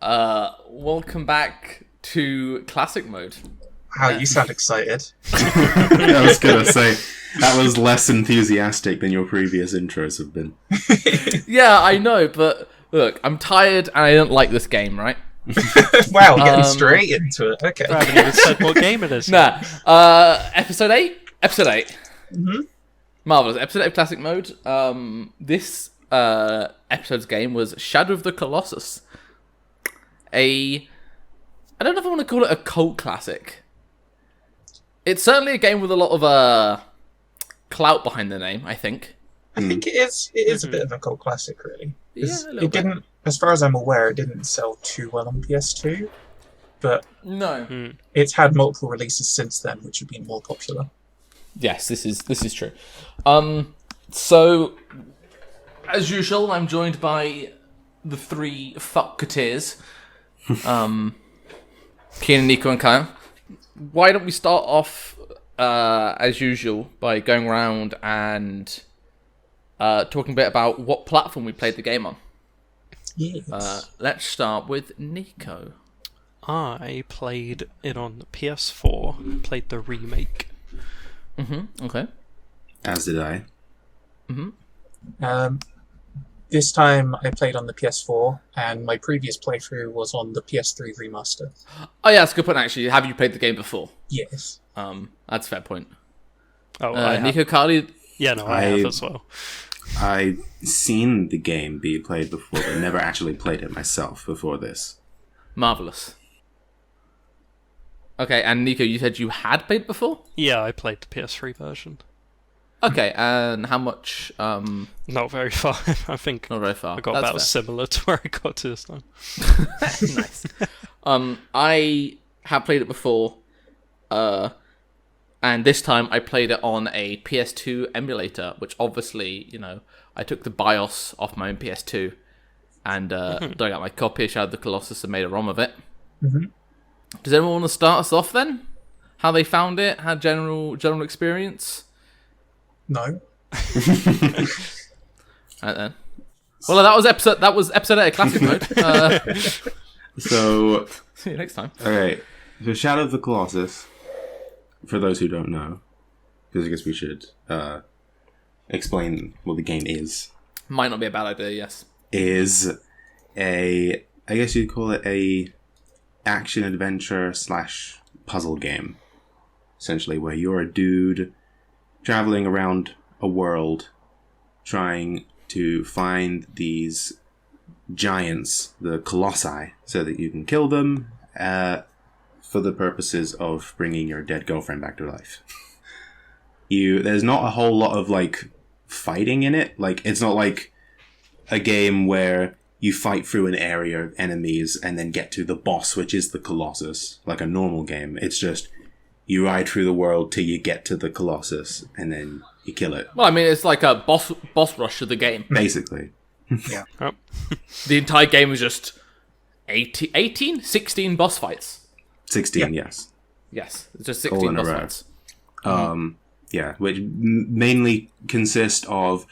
Welcome back to classic mode. Wow, you sound excited. I was gonna say, that was less enthusiastic than your previous intros have been. Yeah, I know, but look, I'm tired and I don't like this game, right? Wow, getting straight into it. Okay. I haven't even said what game it is. Nah. Episode 8? Episode 8. Mm-hmm. Marvellous. Episode 8 of classic mode. This episode's game was Shadow of the Colossus. I don't know if I want to call it a cult classic. It's certainly a game with a lot of clout behind the name, I think. I think it is. It is a bit of a cult classic, really. Yeah, a little It bit. didn't, as far as I'm aware, it didn't sell too well on PS2, but No. it's had multiple releases since then, which have been more popular. Yes, this is true. So, as usual, I'm joined by the three fucketeers. Keenan, Nico, and Kyle. Why don't we start off, as usual, by going around and talking a bit about what platform we played the game on. Yes. Let's start with Nico. I played it on the PS4, played the remake. Okay. As did I. This time I played on the PS4, and my previous playthrough was on the PS3 remaster. Oh yeah, that's a good point, actually. Have you played the game before? Yes. That's a fair point. Oh, I have. Nico, Carly... Yeah, no, I have as well. I'd seen the game be played before, but never actually played it myself before this. Marvellous. Okay, and Nico, you said you had played before? Yeah, I played the PS3 version. Okay, and how much? Not very far. I think Not very far. I got That's about similar to where I got to this time. nice. I have played it before, and this time I played it on a PS2 emulator, which obviously, I took the BIOS off my own PS2 and dug out my copy of Shadow of the Colossus and made a ROM of it. Does anyone want to start us off then? How they found it? How general experience? No. Right then. Well, that was episode 8 of classic mode. So, See you next time. alright. So Shadow of the Colossus, for those who don't know, because I guess we should explain what the game is. Might not be a bad idea, yes. Is I guess you'd call it a action-adventure / puzzle game. Essentially, where you're a dude traveling around a world trying to find these giants, the Colossi, so that you can kill them for the purposes of bringing your dead girlfriend back to life. There's not a whole lot of, fighting in it. It's not like a game where you fight through an area of enemies and then get to the boss, which is the Colossus, like a normal game. It's just you ride through the world till you get to the Colossus, and then you kill it. Well, I mean, it's like a boss rush of the game. Basically. Yeah. Oh. The entire game was just 16 boss fights. 16, yes. Yes, it's just All 16 in a boss row. fights. Yeah, which mainly consist of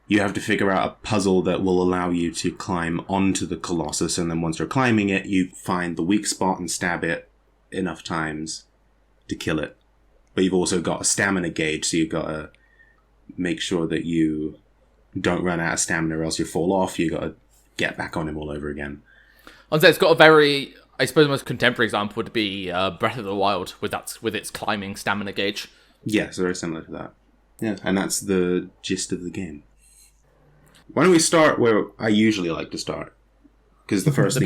you have to figure out a puzzle that will allow you to climb onto the Colossus, and then once you're climbing it, you find the weak spot and stab it enough times to kill it. But you've also got a stamina gauge, so you've got to make sure that you don't run out of stamina or else you fall off. You've got to get back on him all over again. I'd say it's got a very, I suppose the most contemporary example would be Breath of the Wild with its climbing stamina gauge. Yes, very similar to that. Yeah, and that's the gist of the game. Why don't we start where I usually like to start? Because the first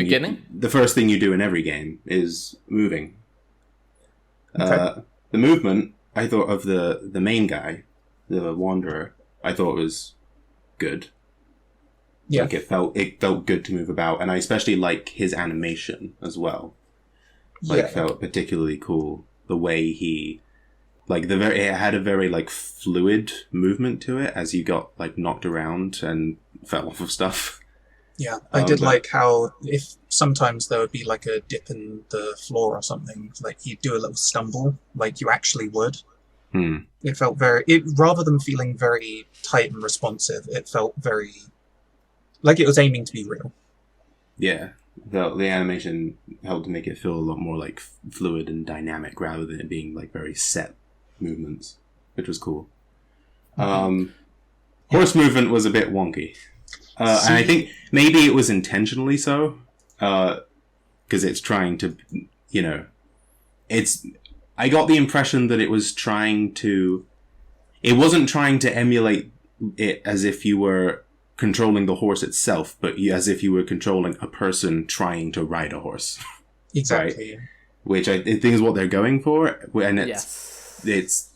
thing you do in every game is moving. Okay. The movement, I thought of the main guy, the Wanderer, I thought was good. Yeah. Like it felt good to move about, and I especially like his animation as well. It felt particularly cool the way he, it had a very fluid movement to it as you got knocked around and fell off of stuff. Yeah, I did like how if sometimes there would be a dip in the floor or something, you'd do a little stumble, like you actually would. It felt rather than feeling very tight and responsive, it felt very like it was aiming to be real. Yeah. the animation helped to make it feel a lot more like fluid and dynamic rather than it being like very set movements, which was cool. Horse movement was a bit wonky. And I think maybe it was intentionally so, because it's trying to, I got the impression that it wasn't trying to emulate it as if you were controlling the horse itself, but as if you were controlling a person trying to ride a horse. Exactly. Right? Which I think is what they're going for, and it's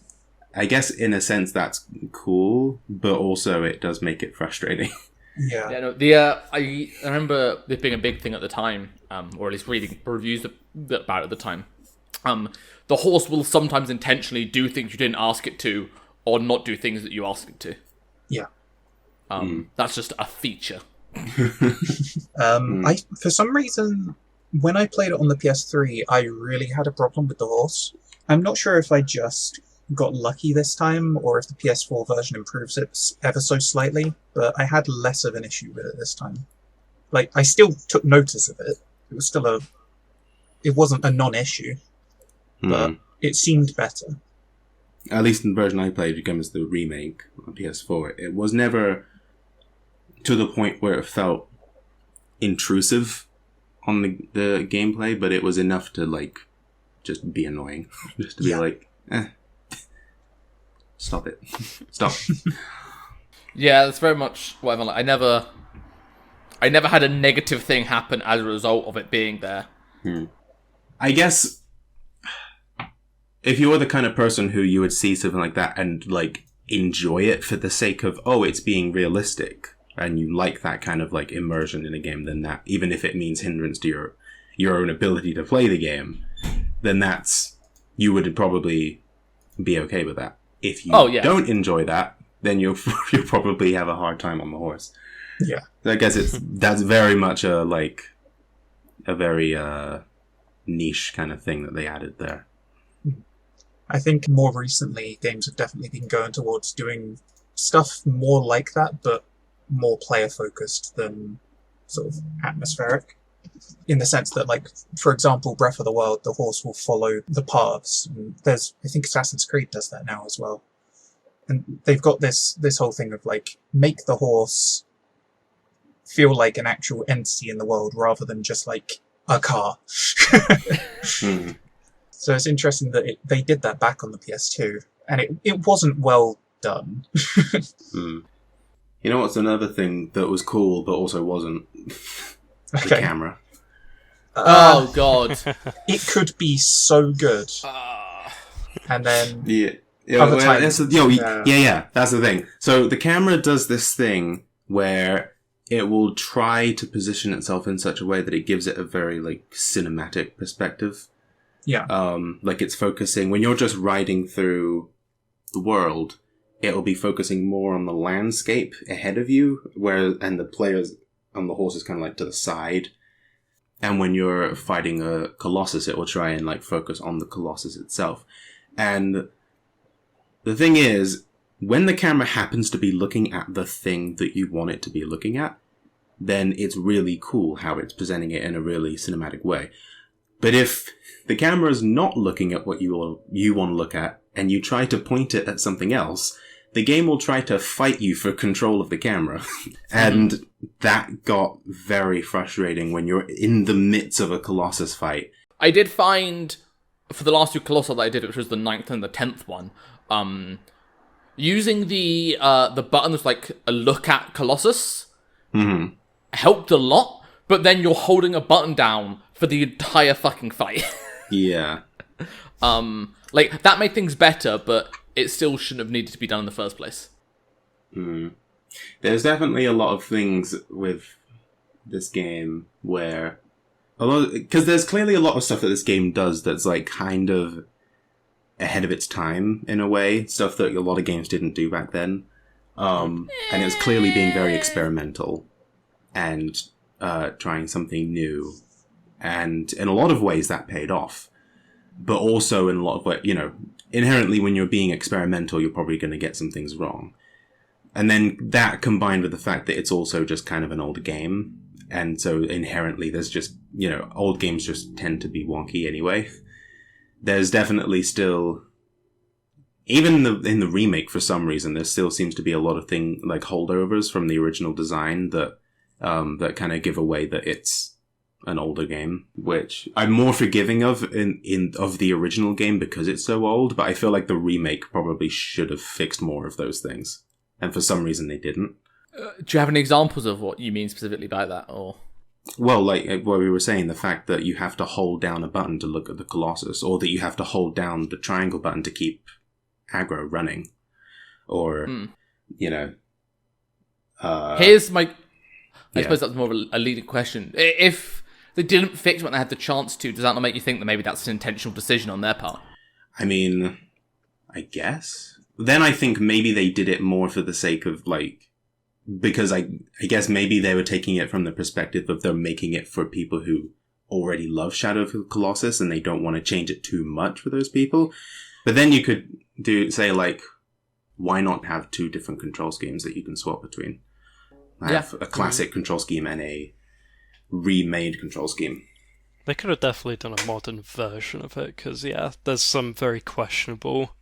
I guess in a sense that's cool, but also it does make it frustrating. Yeah. I remember this being a big thing at the time, or at least reading reviews about it at the time. The horse will sometimes intentionally do things you didn't ask it to, or not do things that you asked it to. Yeah. That's just a feature. For some reason, when I played it on the PS3, I really had a problem with the horse. I'm not sure if I just got lucky this time, or if the PS4 version improves it ever so slightly, but I had less of an issue with it this time. Like, I still took notice of it. It was still it wasn't a non-issue, but it seemed better. At least in the version I played, again, as the remake on PS4, it was never to the point where it felt intrusive on the gameplay, but it was enough to, like, just be annoying. Just to be like, stop it. Stop. Yeah, that's very much what I'm like. I never had a negative thing happen as a result of it being there. I guess if you were the kind of person who you would see something like that and, like, enjoy it for the sake of, it's being realistic, and you like that kind of, like, immersion in a game, then that, even if it means hindrance to your own ability to play the game, then you would probably be okay with that. If you don't enjoy that, then you'll probably have a hard time on the horse. Yeah. I guess that's very much a very niche kind of thing that they added there. I think more recently, games have definitely been going towards doing stuff more like that, but more player-focused than sort of atmospheric. In the sense that, like, for example, Breath of the Wild, the horse will follow the paths. And I think Assassin's Creed does that now as well. And they've got this whole thing of, like, make the horse feel like an actual entity in the world rather than just, like, a car. So it's interesting that they did that back on the PS2, and it wasn't well done. You know what's another thing that was cool but also wasn't? The camera. Oh god. It could be so good. And then that's the thing. So the camera does this thing where it will try to position itself in such a way that it gives it a very, like, cinematic perspective. Yeah. Like, it's focusing when you're just riding through the world, it'll be focusing more on the landscape ahead of you, and the players on the horse is kind of like to the side. And when you're fighting a Colossus, it will try and, like, focus on the Colossus itself. And the thing is, when the camera happens to be looking at the thing that you want it to be looking at, then it's really cool how it's presenting it in a really cinematic way. But if the camera is not looking at what you want to look at, and you try to point it at something else, the game will try to fight you for control of the camera. And that got very frustrating when you're in the midst of a Colossus fight. I did find, for the last two Colossus that I did, which was the 9th and the 10th one, using the button that's like a look at Colossus helped a lot, but then you're holding a button down for the entire fucking fight. Yeah. Like, that made things better, but it still shouldn't have needed to be done in the first place. There's definitely a lot of things with this game where because there's clearly a lot of stuff that this game does that's, like, kind of ahead of its time in a way, stuff that a lot of games didn't do back then. And it's clearly being very experimental and trying something new. And in a lot of ways that paid off. But also in a lot of ways, inherently when you're being experimental, you're probably going to get some things wrong. And then that combined with the fact that it's also just kind of an older game, And so inherently there's just, old games just tend to be wonky anyway. There's definitely still, even in the remake, for some reason, there still seems to be a lot of holdovers from the original design that kind of give away that it's an older game, which I'm more forgiving of of the original game because it's so old, but I feel like the remake probably should have fixed more of those things. And for some reason they didn't. Do you have any examples of what you mean specifically by that, or? Well, like what we were saying, the fact that you have to hold down a button to look at the Colossus, or that you have to hold down the triangle button to keep aggro running, or, Here's my... I suppose that's more of a leading question. If they didn't fix when they had the chance to, does that not make you think that maybe that's an intentional decision on their part? I mean, I guess. Then I think maybe they did it more for the sake of, because I guess maybe they were taking it from the perspective of they're making it for people who already love Shadow of the Colossus and they don't want to change it too much for those people. But then you could say, why not have two different control schemes that you can swap between? Have a classic control scheme and a remade control scheme. They could have definitely done a modern version of it, because, there's some very questionable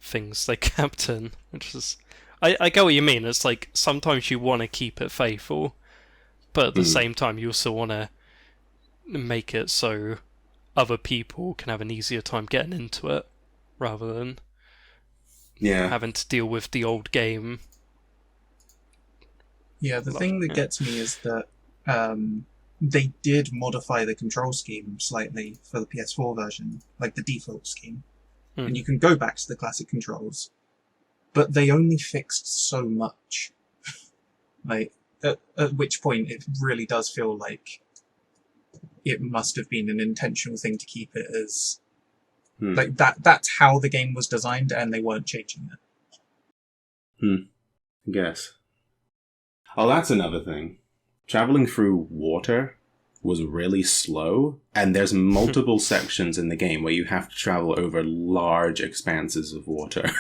things they kept in, which is... I get what you mean. It's like, sometimes you want to keep it faithful, but at the same time, you also want to make it so other people can have an easier time getting into it, rather than having to deal with the old game. Yeah, the thing that gets me is that they did modify the control scheme slightly for the PS4 version, like the default scheme. And you can go back to the classic controls, but they only fixed so much. At which point it really does feel like it must have been an intentional thing to keep it as... that's how the game was designed, and they weren't changing it. I guess. Oh, that's another thing. Traveling through water was really slow, and there's multiple sections in the game where you have to travel over large expanses of water.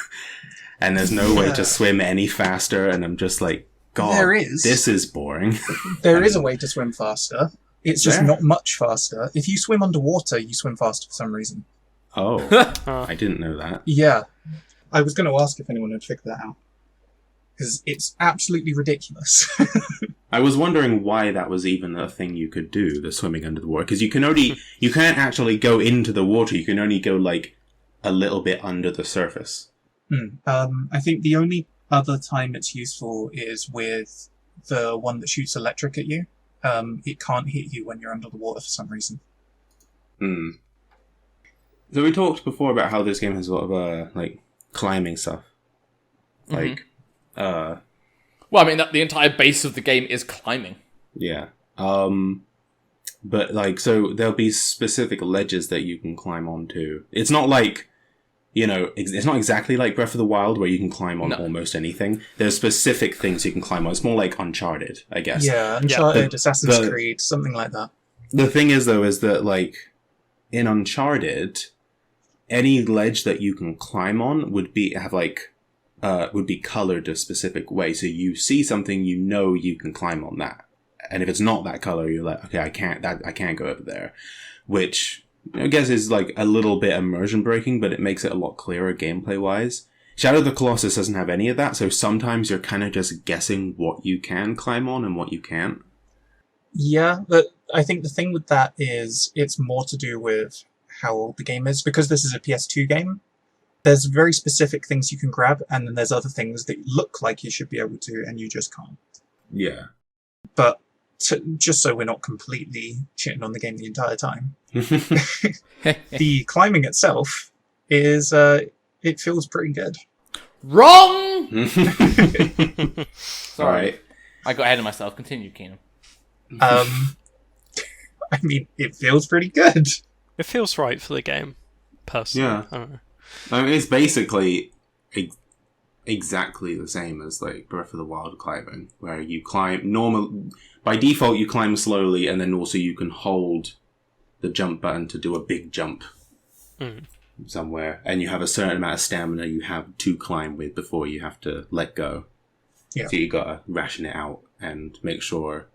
And there's no way to swim any faster, and I'm just like, God, this is boring. There is a way to swim faster. It's just not much faster. If you swim underwater, you swim faster for some reason. Oh, I didn't know that. Yeah. I was going to ask if anyone had figured that out. Because it's absolutely ridiculous. I was wondering why that was even a thing you could do, the swimming under the water. Because you can't actually go into the water, you can only go, a little bit under the surface. I think the only other time it's useful is with the one that shoots electric at you. It can't hit you when you're under the water for some reason. So we talked before about how this game has a lot of climbing stuff. Well, I mean, the entire base of the game is climbing. Yeah. But so there'll be specific ledges that you can climb onto. It's not it's not exactly like Breath of the Wild where you can climb on almost anything. There's specific things you can climb on. It's more like Uncharted, I guess. Yeah, Uncharted, Assassin's Creed, something like that. The thing is, though, is that, in Uncharted, any ledge that you can climb on would be colored a specific way. So you see something, you can climb on that. And if it's not that color, you're like, okay, I can't go over there. Which... I guess is a little bit immersion breaking, but it makes it a lot clearer gameplay wise. Shadow of the Colossus doesn't have any of that, so sometimes you're kind of just guessing what you can climb on and what you can't. Yeah, but I think the thing with that is it's more to do with how old the game is. Because this is a PS2 game, there's very specific things you can grab, and then there's other things that look like you should be able to, and you just can't. Yeah. But just so we're not completely shitting on the game the entire time, the climbing itself is, it feels pretty good. Wrong! Sorry. Right. I got ahead of myself. Continue, Keenan. I mean, it feels pretty good. It feels right for the game, personally. Yeah. I don't know. I mean, it's basically exactly the same as Breath of the Wild climbing, where you climb by default you climb slowly, and then also you can hold the jump button to do a big jump somewhere, and you have a certain amount of stamina you have to climb with before you have to let go. Yeah. So you gotta ration it out and make sure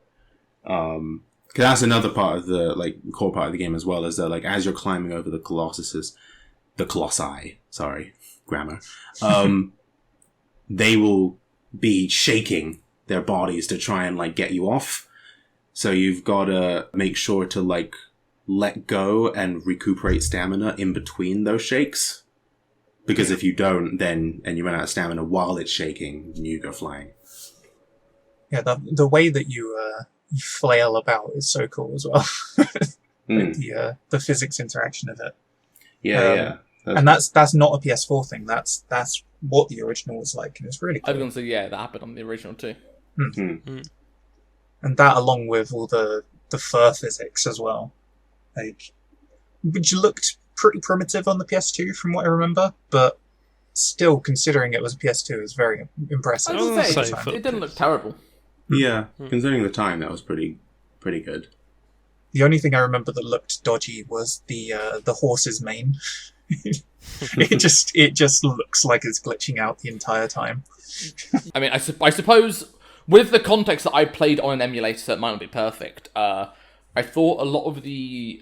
Because that's another part of the core part of the game as well, is that as you're climbing over the Colossi, sorry, grammar, they will be shaking their bodies to try and get you off. So you've got to make sure to let go and recuperate stamina in between those shakes. Because if you don't, and you run out of stamina while it's shaking, you go flying. Yeah, the way that you flail about is so cool as well. The physics interaction of it. Yeah. And that's not a PS4 thing. That's what the original was like, and it's really cool. I was going to say, yeah, that happened on the original too. And that, along with all the fur physics as well, which looked pretty primitive on the PS2 from what I remember, but still, considering it was a PS2, is very impressive. I was going to say, it didn't look terrible. Yeah, considering the time, that was pretty good. The only thing I remember that looked dodgy was the horse's mane. it just looks like it's glitching out the entire time. I mean, I suppose with the context that I played on an emulator, so it might not be perfect. I thought a lot of the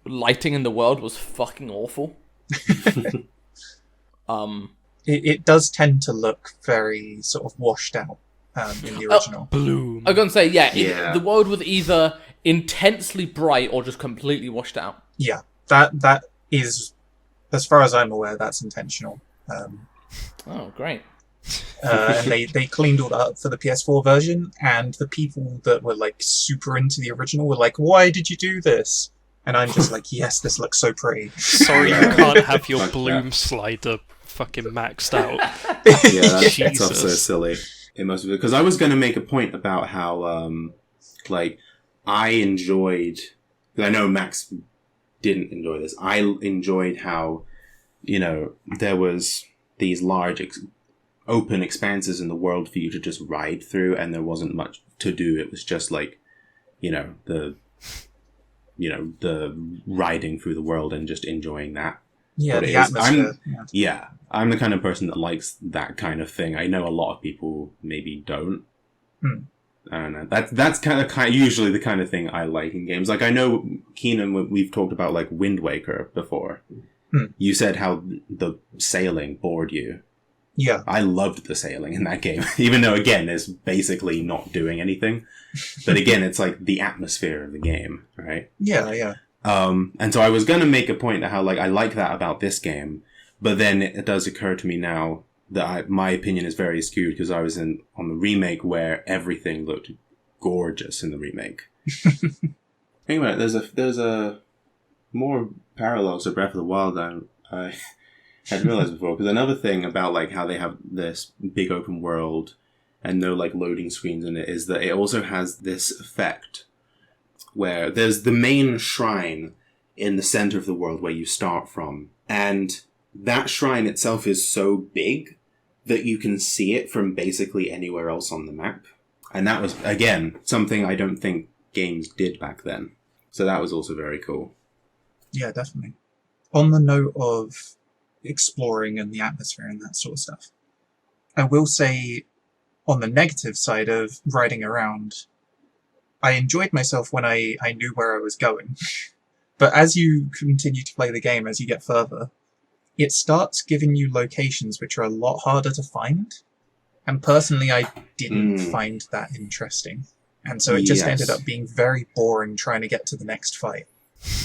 lighting in the world was fucking awful. It does tend to look very sort of washed out in the original. Bloom. I was going to say, the world was either intensely bright or just completely washed out. Yeah, that is, as far as I'm aware, that's intentional. Oh, great. And they cleaned all that up for the PS4 version, and the people that were super into the original were like, "Why did you do this?" And I'm just like, "Yes, this looks so pretty." Sorry, you can't have your bloom slider fucking maxed out. Yeah, that's so silly. It must be, because I was going to make a point about how I enjoyed, because I know Max didn't enjoy this. I enjoyed how there was these large open expanses in the world for you to just ride through, and there wasn't much to do. It was just the riding through the world and just enjoying that. Yeah, the atmosphere. I'm the kind of person that likes that kind of thing. I know a lot of people maybe don't. I don't know. That's kind of usually the kind of thing I like in games. I know, Keenan, we've talked about Wind Waker before. You said how the sailing bored you. Yeah. I loved the sailing in that game, even though, again, it's basically not doing anything. But again, it's the atmosphere of the game, right? Yeah. And so I was going to make a point to how, I like that about this game, but then it does occur to me now that my opinion is very skewed, because I was on the remake where everything looked gorgeous in the remake. Anyway, there's a more parallels to Breath of the Wild than I had realized before, because another thing about how they have this big open world and no loading screens in it is that it also has this effect where there's the main shrine in the center of the world where you start from, and that shrine itself is so big that you can see it from basically anywhere else on the map. And that was, again, something I don't think games did back then. So that was also very cool. Yeah, definitely. On the note of exploring and the atmosphere and that sort of stuff, I will say, on the negative side of riding around, I enjoyed myself when I knew where I was going. But as you continue to play the game, as you get further, it starts giving you locations which are a lot harder to find. And personally, I didn't find that interesting. And so it just ended up being very boring trying to get to the next fight.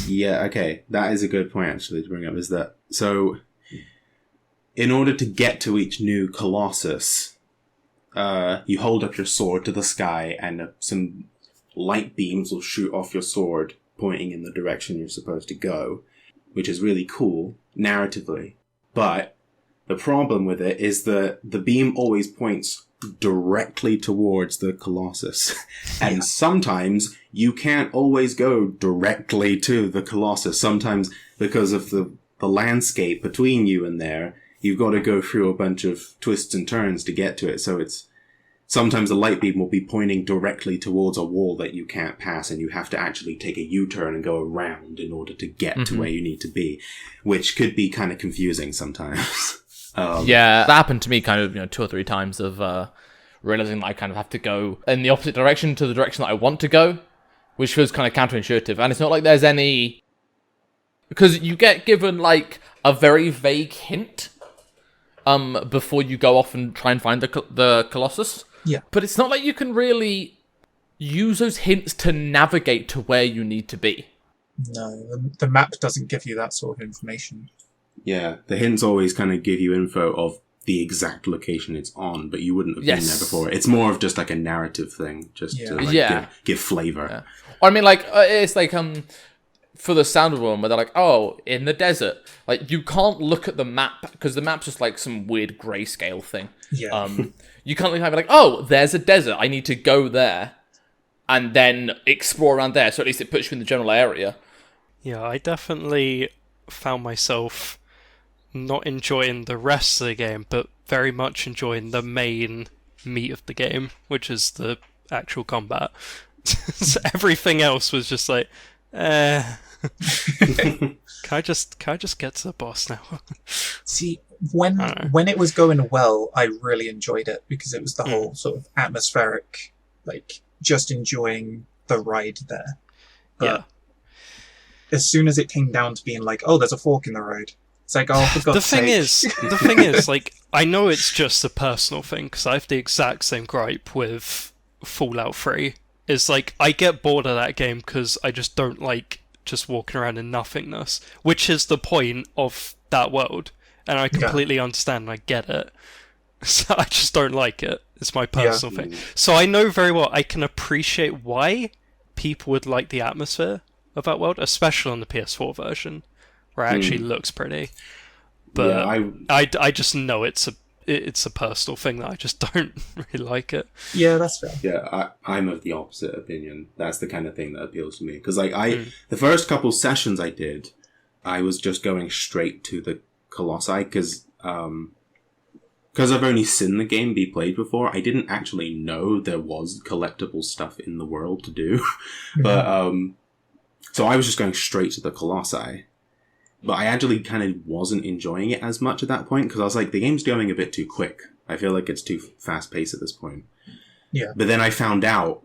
Yeah, okay. That is a good point, actually, to bring up, is that... So, in order to get to each new Colossus, you hold up your sword to the sky, and some light beams will shoot off your sword, pointing in the direction you're supposed to go, which is really cool, narratively. But the problem with it is that the beam always points directly towards the Colossus. And sometimes you can't always go directly to the Colossus. Sometimes, because of the landscape between you and there, you've got to go through a bunch of twists and turns to get to it. So it's sometimes the light beam will be pointing directly towards a wall that you can't pass, and you have to actually take a U-turn and go around in order to get to where you need to be, which could be kind of confusing sometimes. Yeah, that happened to me kind of 2 or 3 times of realizing that I kind of have to go in the opposite direction to the direction that I want to go, which feels kind of counterintuitive. And it's not like there's any... Because you get given, like, a very vague hint before you go off and try and find the Colossus. Yeah. But it's not like you can really use those hints to navigate to where you need to be. No, the map doesn't give you that sort of information. Yeah, the hints always kind of give you info of the exact location it's on, but you wouldn't have been there before. It's more of just like a narrative thing, just to like, give flavor. Yeah. Or, I mean, like, it's like, for the sound of one, where they're like, oh, in the desert. Like, you can't look at the map, because the map's just like some weird grayscale thing. Yeah. You can't be like, oh, there's a desert, I need to go there, and then explore around there, so at least it puts you in the general area. Yeah, I definitely found myself not enjoying the rest of the game, but very much enjoying the main meat of the game, which is the actual combat. So everything else was just like, Can I just get to the boss now? See, when it was going well, I really enjoyed it because it was the whole sort of atmospheric, like just enjoying the ride there. But as soon as it came down to being like, oh, there's a fork in the road, it's like, oh, for God's sake. The thing is, like, I know it's just a personal thing because I have the exact same gripe with Fallout 3. It's like, I get bored of that game because I just don't like just walking around in nothingness, which is the point of that world. And I completely understand and I get it. So I just don't like it. It's my personal thing. So I know very well, I can appreciate why people would like the atmosphere of that world, especially on the PS4 version, where it actually looks pretty. But I just know it's a personal thing that I just don't really like it. Yeah, that's fair. Yeah, I'm of the opposite opinion. That's the kind of thing that appeals to me. Because like the first couple sessions I did, I was just going straight to the Colossi because I've only seen the game be played before. I didn't actually know there was collectible stuff in the world to do. But so I was just going straight to the Colossi. But I actually kind of wasn't enjoying it as much at that point because I was like, the game's going a bit too quick. I feel like it's too fast-paced at this point. Yeah. But then I found out,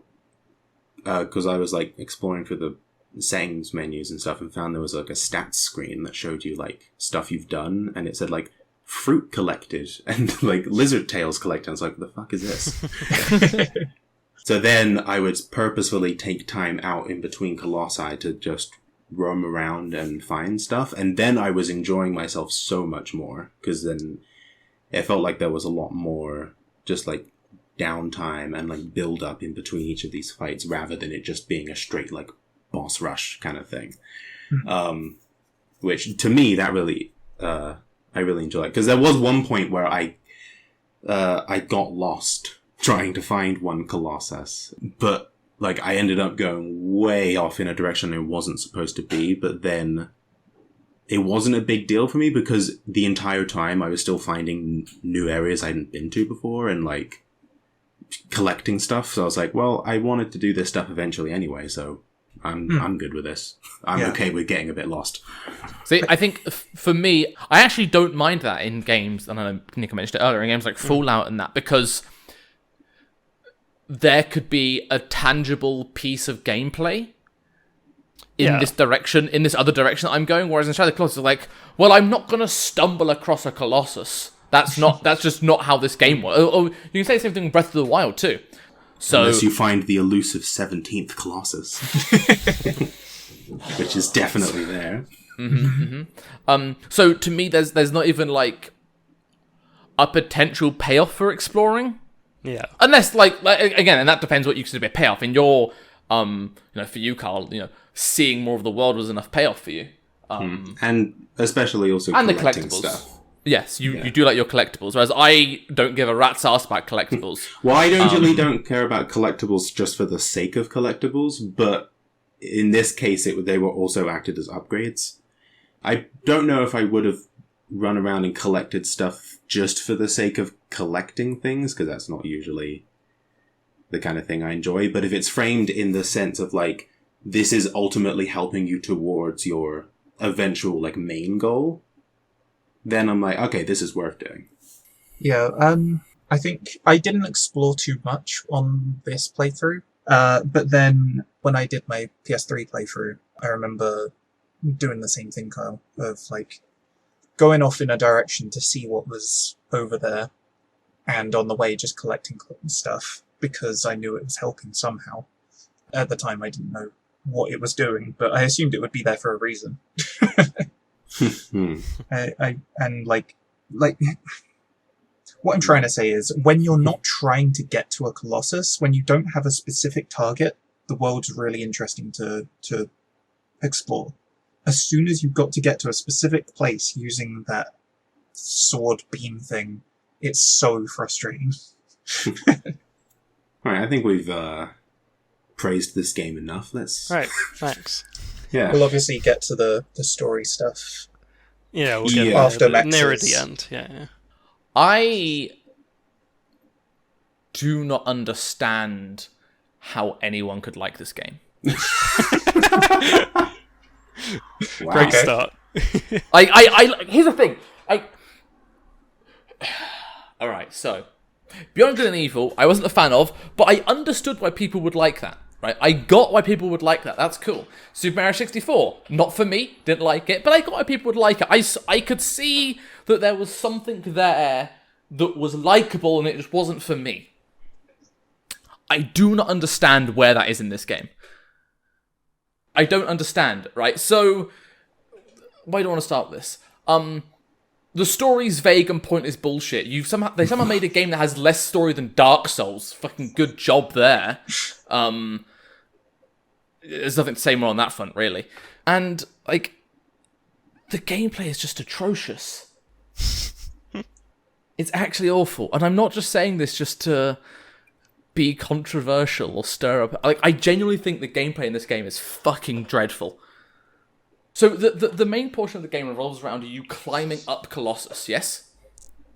because I was like exploring through the settings menus and stuff and found there was like a stats screen that showed you like stuff you've done and it said like fruit collected and like lizard tails collected. I was like, what the fuck is this? So then I would purposefully take time out in between Colossi to just roam around and find stuff, and then I was enjoying myself so much more because then it felt like there was a lot more just like downtime and like build up in between each of these fights rather than it just being a straight like boss rush kind of thing. Which to me that really I really enjoyed because there was one point where I got lost trying to find one Colossus, but like, I ended up going way off in a direction it wasn't supposed to be, but then it wasn't a big deal for me because the entire time I was still finding new areas I hadn't been to before and, like, collecting stuff. So I was like, well, I wanted to do this stuff eventually anyway, so I'm good with this. I'm okay with getting a bit lost. See, I think for me, I actually don't mind that in games, and I know Nick mentioned it earlier, in games like Fallout and that, because there could be a tangible piece of gameplay in this direction, in this other direction that I'm going, whereas in Shadow of the Colossus, like, well, I'm not going to stumble across a Colossus. That's just not how this game works. Or you can say the same thing with Breath of the Wild, too. So, unless you find the elusive 17th Colossus. Which is definitely there. So to me, there's not even, like, a potential payoff for exploring. Yeah. Unless, like again, and that depends what you consider to be a payoff. In your, for you, Carl, seeing more of the world was enough payoff for you. And especially also and collecting the collectibles stuff. Yes, you do like your collectibles, whereas I don't give a rat's ass about collectibles. Well, I usually don't care about collectibles just for the sake of collectibles, but in this case, they were also acted as upgrades. I don't know if I would have run around and collected stuff just for the sake of collecting things, because that's not usually the kind of thing I enjoy. But if it's framed in the sense of, like, this is ultimately helping you towards your eventual, like, main goal, then I'm like, okay, this is worth doing. Yeah, I think I didn't explore too much on this playthrough, but then when I did my PS3 playthrough, I remember doing the same thing, Kyle, of like going off in a direction to see what was over there, and on the way just collecting stuff because I knew it was helping somehow. At the time, I didn't know what it was doing, but I assumed it would be there for a reason. And like what I'm trying to say is, when you're not trying to get to a Colossus, when you don't have a specific target, the world's really interesting to explore. As soon as you've got to get to a specific place using that sword beam thing, it's so frustrating. Alright, I think we've praised this game enough. Let's... Right, thanks. Yeah. We'll obviously get to the story stuff. Yeah, we'll get After nearer Max's. the end. Yeah. I do not understand how anyone could like this game. Wow. Great Okay. start. Here's the thing. Alright, so Beyond Good and Evil, I wasn't a fan of, but I understood why people would like that. Right? I got why people would like that. That's cool. Super Mario 64, not for me, didn't like it, but I got why people would like it. I could see that there was something there that was likable and it just wasn't for me. I do not understand where that is in this game. I don't understand, right? So, why do I want to start with this? The story's vague and pointless bullshit. They somehow made a game that has less story than Dark Souls. Fucking good job there. There's nothing to say more on that front, really. And, like, the gameplay is just atrocious. It's actually awful. And I'm not just saying this just to be controversial or stir up. Like, I genuinely think the gameplay in this game is fucking dreadful. So the main portion of the game revolves around you climbing up Colossus, yes?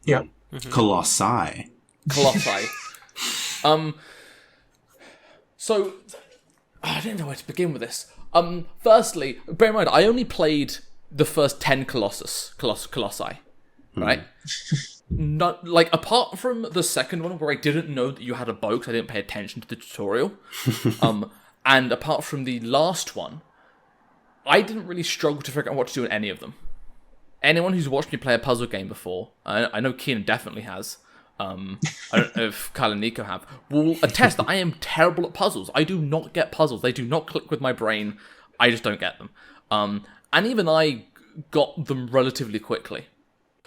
Yeah. Colossi. Colossi. So, I don't know where to begin with this. Firstly, bear in mind, I only played the first 10 Colossi, right? Not, like, apart from the second one where I didn't know that you had a bow because I didn't pay attention to the tutorial, and apart from the last one, I didn't really struggle to figure out what to do in any of them. Anyone who's watched me play a puzzle game before, I know Keenan definitely has, I don't know if Kyle and Nico have, will attest that I am terrible at puzzles. I do not get puzzles. They do not click with my brain. I just don't get them. And even I got them relatively quickly.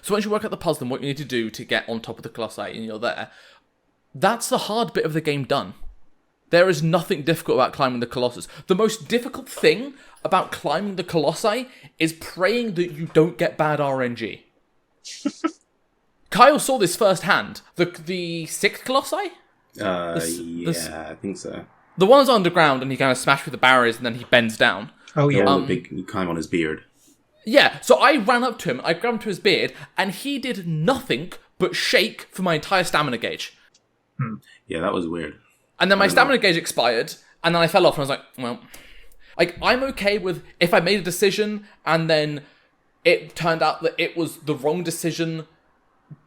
So once you work out the puzzle and what you need to do to get on top of the Colossi and you're there, that's the hard bit of the game done. There is nothing difficult about climbing the Colossus. The most difficult thing about climbing the Colossi is praying that you don't get bad RNG. Kyle saw this firsthand. The sixth Colossi? I think so. The one's underground and he kind of smashed through the barriers and then he bends down. Oh, yeah. The big climb on his beard. Yeah, so I ran up to him, I grabbed to his beard, and he did nothing but shake for my entire stamina gauge. Yeah, that was weird. And then my stamina gauge expired, and then I fell off, and I was like, well... Like, I'm okay with if I made a decision, and then it turned out that it was the wrong decision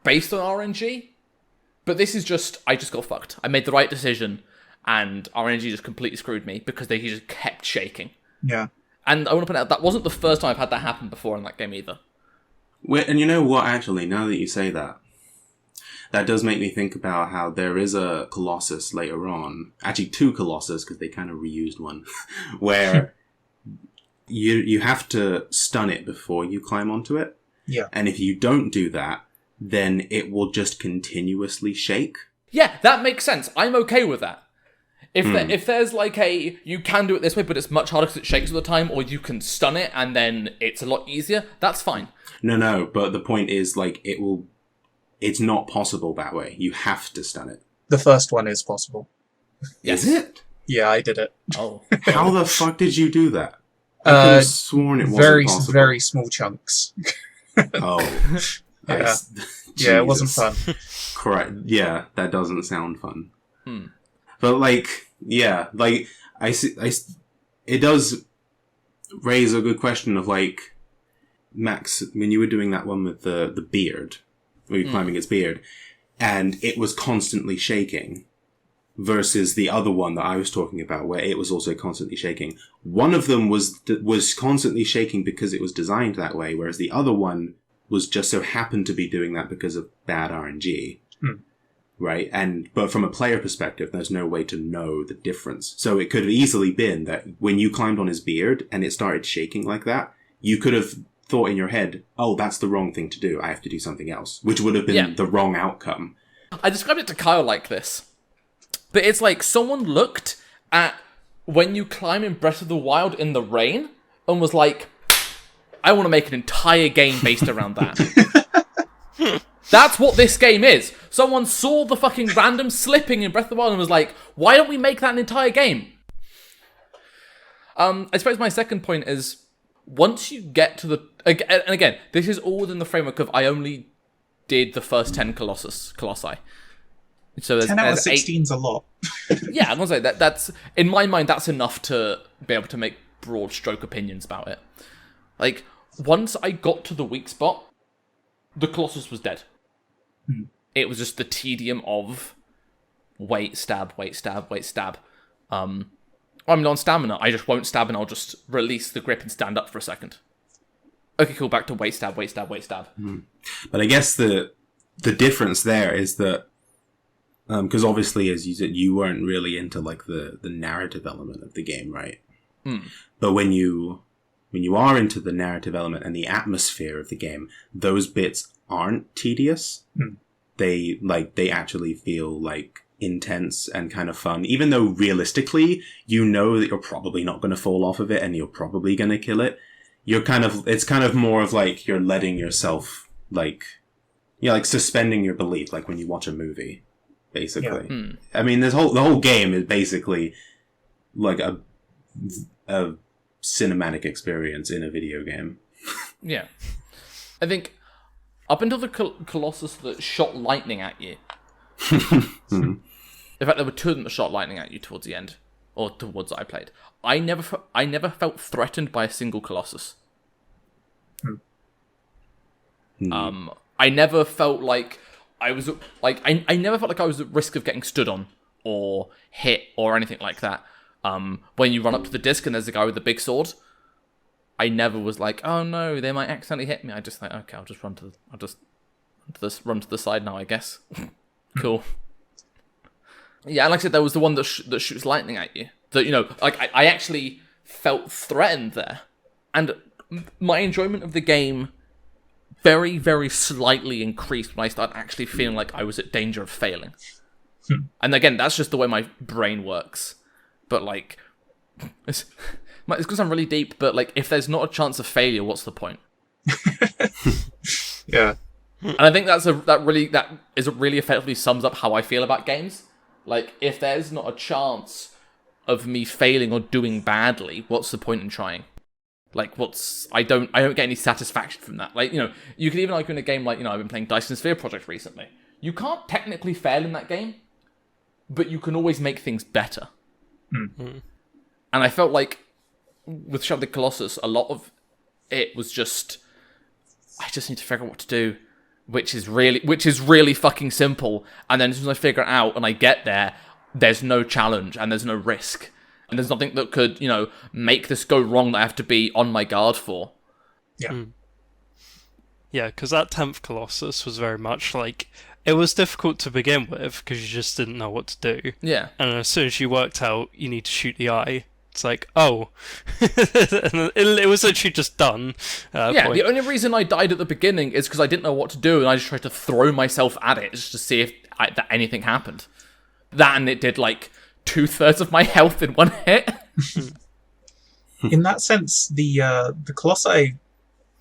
based on RNG, but this is just, I just got fucked. I made the right decision, and RNG just completely screwed me, because he just kept shaking. Yeah. And I want to point out, that wasn't the first time I've had that happen before in that game either. And you know what, actually, now that you say that, that does make me think about how there is a Colossus later on, actually two Colossus, because they kind of reused one, where you have to stun it before you climb onto it. Yeah. And if you don't do that, then it will just continuously shake. Yeah, that makes sense. I'm okay with that. If there's like you can do it this way, but it's much harder because it shakes all the time, or you can stun it and then it's a lot easier, that's fine. No, but the point is, like, it's not possible that way. You have to stun it. The first one is possible. Yes. Is it? Yeah, I did it. Oh. How the fuck did you do that? I could have sworn it wasn't possible. Very small chunks. Oh. Yeah. Yeah, it wasn't fun. Correct. Yeah, that doesn't sound fun. But, like, yeah, like, it does raise a good question of, like, Max, when you were doing that one with the beard, where you're climbing its beard, and it was constantly shaking, versus the other one that I was talking about, where it was also constantly shaking. One of them was constantly shaking because it was designed that way, whereas the other one was just so happened to be doing that because of bad RNG. Right? But from a player perspective, there's no way to know the difference. So it could have easily been that when you climbed on his beard and it started shaking like that, you could have thought in your head, oh, that's the wrong thing to do. I have to do something else, which would have been the wrong outcome. I described it to Kyle like this. But it's like someone looked at when you climb in Breath of the Wild in the rain and was like, I want to make an entire game based around that. That's what this game is. Someone saw the fucking random slipping in Breath of the Wild and was like, why don't we make that an entire game? I suppose my second point is, once you get to the... And again, this is all within the framework of I only did the first 10 Colossi. So 10 out of 16's a lot. Yeah, I'm going to say that's... In my mind, that's enough to be able to make broad stroke opinions about it. Like, once I got to the weak spot, the Colossus was dead. It was just the tedium of wait, stab, wait, stab, wait, stab. I'm on stamina. I just won't stab and I'll just release the grip and stand up for a second. Okay, cool. Back to wait, stab, wait, stab, wait, stab. But I guess the difference there is that because obviously, as you said, you weren't really into like the narrative element of the game, right? But when you are into the narrative element and the atmosphere of the game, those bits aren't tedious. They actually feel like intense and kind of fun, even though realistically you know that you're probably not going to fall off of it and you're probably going to kill it. It's kind of more of like you're letting yourself like suspending your belief, like when you watch a movie, basically. I mean, the whole game is basically like a cinematic experience in a video game. Yeah. I think up until the Colossus that shot lightning at you. In fact, there were two of them that shot lightning at you towards the end, or towards I played. I never felt threatened by a single Colossus. I never felt like I was I never felt like I was at risk of getting stood on or hit or anything like that. When you run up to the disc and there's a guy with the big sword, I never was like, oh no, they might accidentally hit me. I just like, okay, I'll just run to the side now, I guess. Cool. Yeah, and like I said, there was the one that shoots lightning at you. That, you know, like I actually felt threatened there, and my enjoyment of the game very, very slightly increased when I started actually feeling like I was at danger of failing. And again, that's just the way my brain works. But like, it's going to sound really deep, but like, if there's not a chance of failure, what's the point? Yeah. And I think that really effectively sums up how I feel about games. Like, if there's not a chance of me failing or doing badly, what's the point in trying? Like, I don't get any satisfaction from that. Like, you know, you could even argue in a game like, you know, I've been playing Dyson Sphere Project recently. You can't technically fail in that game, but you can always make things better. And I felt like with Shadow of the Colossus, a lot of it was just, I just need to figure out what to do, which is really fucking simple. And then as soon as I figure it out and I get there, there's no challenge and there's no risk. And there's nothing that could, you know, make this go wrong that I have to be on my guard for. Yeah. Yeah, because that 10th Colossus was very much like, it was difficult to begin with because you just didn't know what to do. Yeah. And as soon as you worked out you need to shoot the eye, it's like, oh. And it was actually just done. Yeah, the only reason I died at the beginning is because I didn't know what to do and I just tried to throw myself at it just to see if that anything happened. That, and it did like 2/3 of my health in one hit. In that sense, the Colossi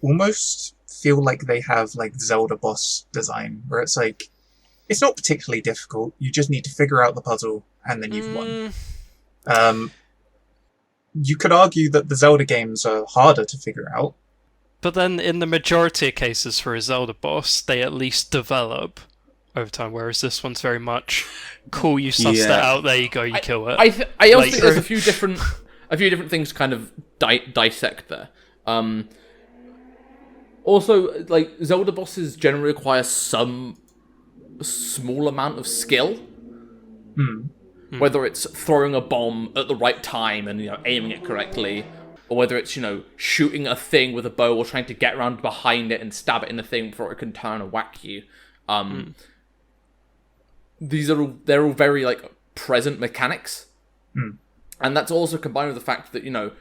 almost feel like they have like Zelda boss design, where it's like, it's not particularly difficult. You just need to figure out the puzzle, and then you've won. You could argue that the Zelda games are harder to figure out. But then, in the majority of cases for a Zelda boss, they at least develop over time, whereas this one's very much, cool, you sussed it out, there you go, you kill it. I also think there's a few different things to kind of dissect there. Also, like, Zelda bosses generally require some small amount of skill. Hmm. Whether it's throwing a bomb at the right time and aiming it correctly, or whether it's shooting a thing with a bow or trying to get around behind it and stab it in the thing before it can turn and whack you. They're all very present mechanics, and that's also combined with the fact that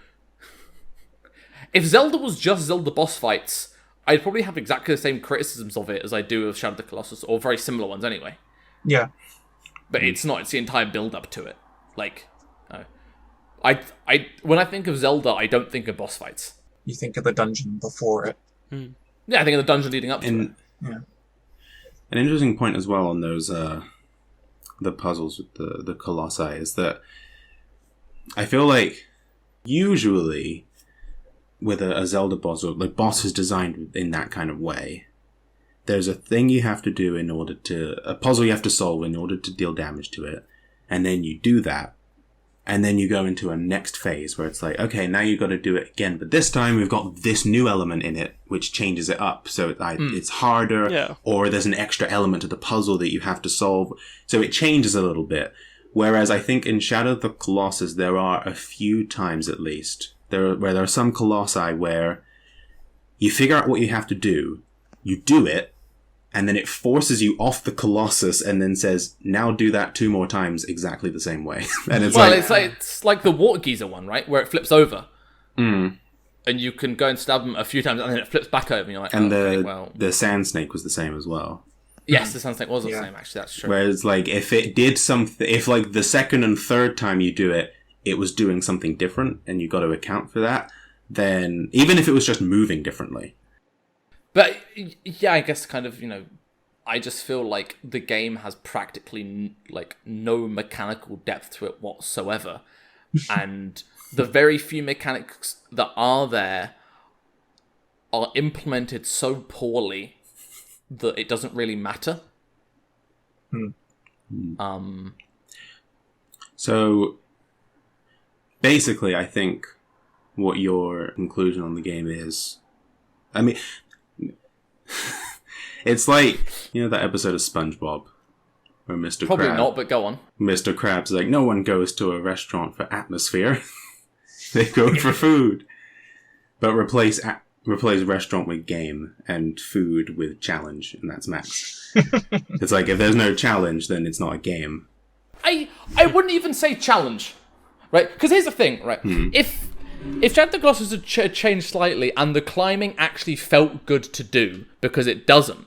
if Zelda was just Zelda boss fights, I'd probably have exactly the same criticisms of it as I do of Shadow of the Colossus, or very similar ones anyway. Yeah. But it's not. It's the entire build-up to it. When I think of Zelda, I don't think of boss fights. You think of the dungeon before it. Yeah, I think of the dungeon leading up to it. Yeah. An interesting point as well on those the puzzles with the Colossi is that I feel like usually with a Zelda boss, or boss is designed in that kind of way, there's a thing you have to do a puzzle you have to solve in order to deal damage to it. And then you do that. And then you go into a next phase where it's okay, now you've got to do it again. But this time we've got this new element in it, which changes it up. So it's harder, or there's an extra element to the puzzle that you have to solve. So it changes a little bit. Whereas I think in Shadow of the Colossus, there are a few times at least, where there are some Colossi where you figure out what you have to do, you do it, and then it forces you off the Colossus and then says, now do that 2 more times exactly the same way. And it's it's like the water geyser one, right? Where it flips over. And you can go and stab them a few times and then it flips back over. And you're like, and the sand snake was the same as well. Yes, the sand snake was the same, actually. That's true. Whereas, if it did something, if the second and third time you do it, it was doing something different and you got to account for that, then even if it was just moving differently. But, yeah, I guess kind of, I just feel like the game has practically, no mechanical depth to it whatsoever. And the very few mechanics that are there are implemented so poorly that it doesn't really matter. So, basically, I think what your conclusion on the game is... I mean... It's like, that episode of SpongeBob where Mr. Probably Crab... not, but go on. Mr. Krabs is no one goes to a restaurant for atmosphere. They go for food. But replace restaurant with game and food with challenge, and that's max. It's if there's no challenge, then it's not a game. I wouldn't even say challenge, right? Because here's the thing, right? If Shadow of the Colossus had changed slightly and the climbing actually felt good to do, because it doesn't,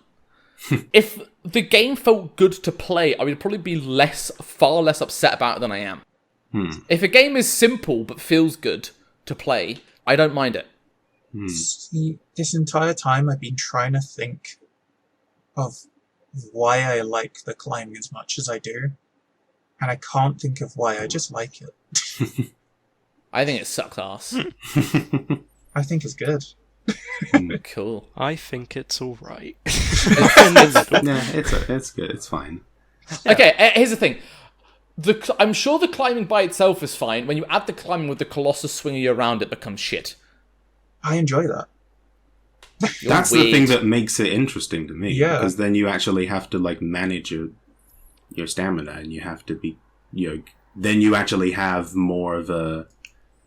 if the game felt good to play, I would probably be far less upset about it than I am. If a game is simple but feels good to play, I don't mind it. See, this entire time I've been trying to think of why I like the climbing as much as I do, and I can't think of why. I just like it. I think it sucks ass. I think it's good. Cool. I think it's alright. Yeah, it's good. It's fine. Yeah. Okay, here's the thing. I'm sure the climbing by itself is fine. When you add the climbing with the Colossus swinging you around, it becomes shit. I enjoy that. That's weird. the thing that makes it interesting to me. Yeah. Because then you actually have to manage your stamina, and you have to be then you actually have more of a...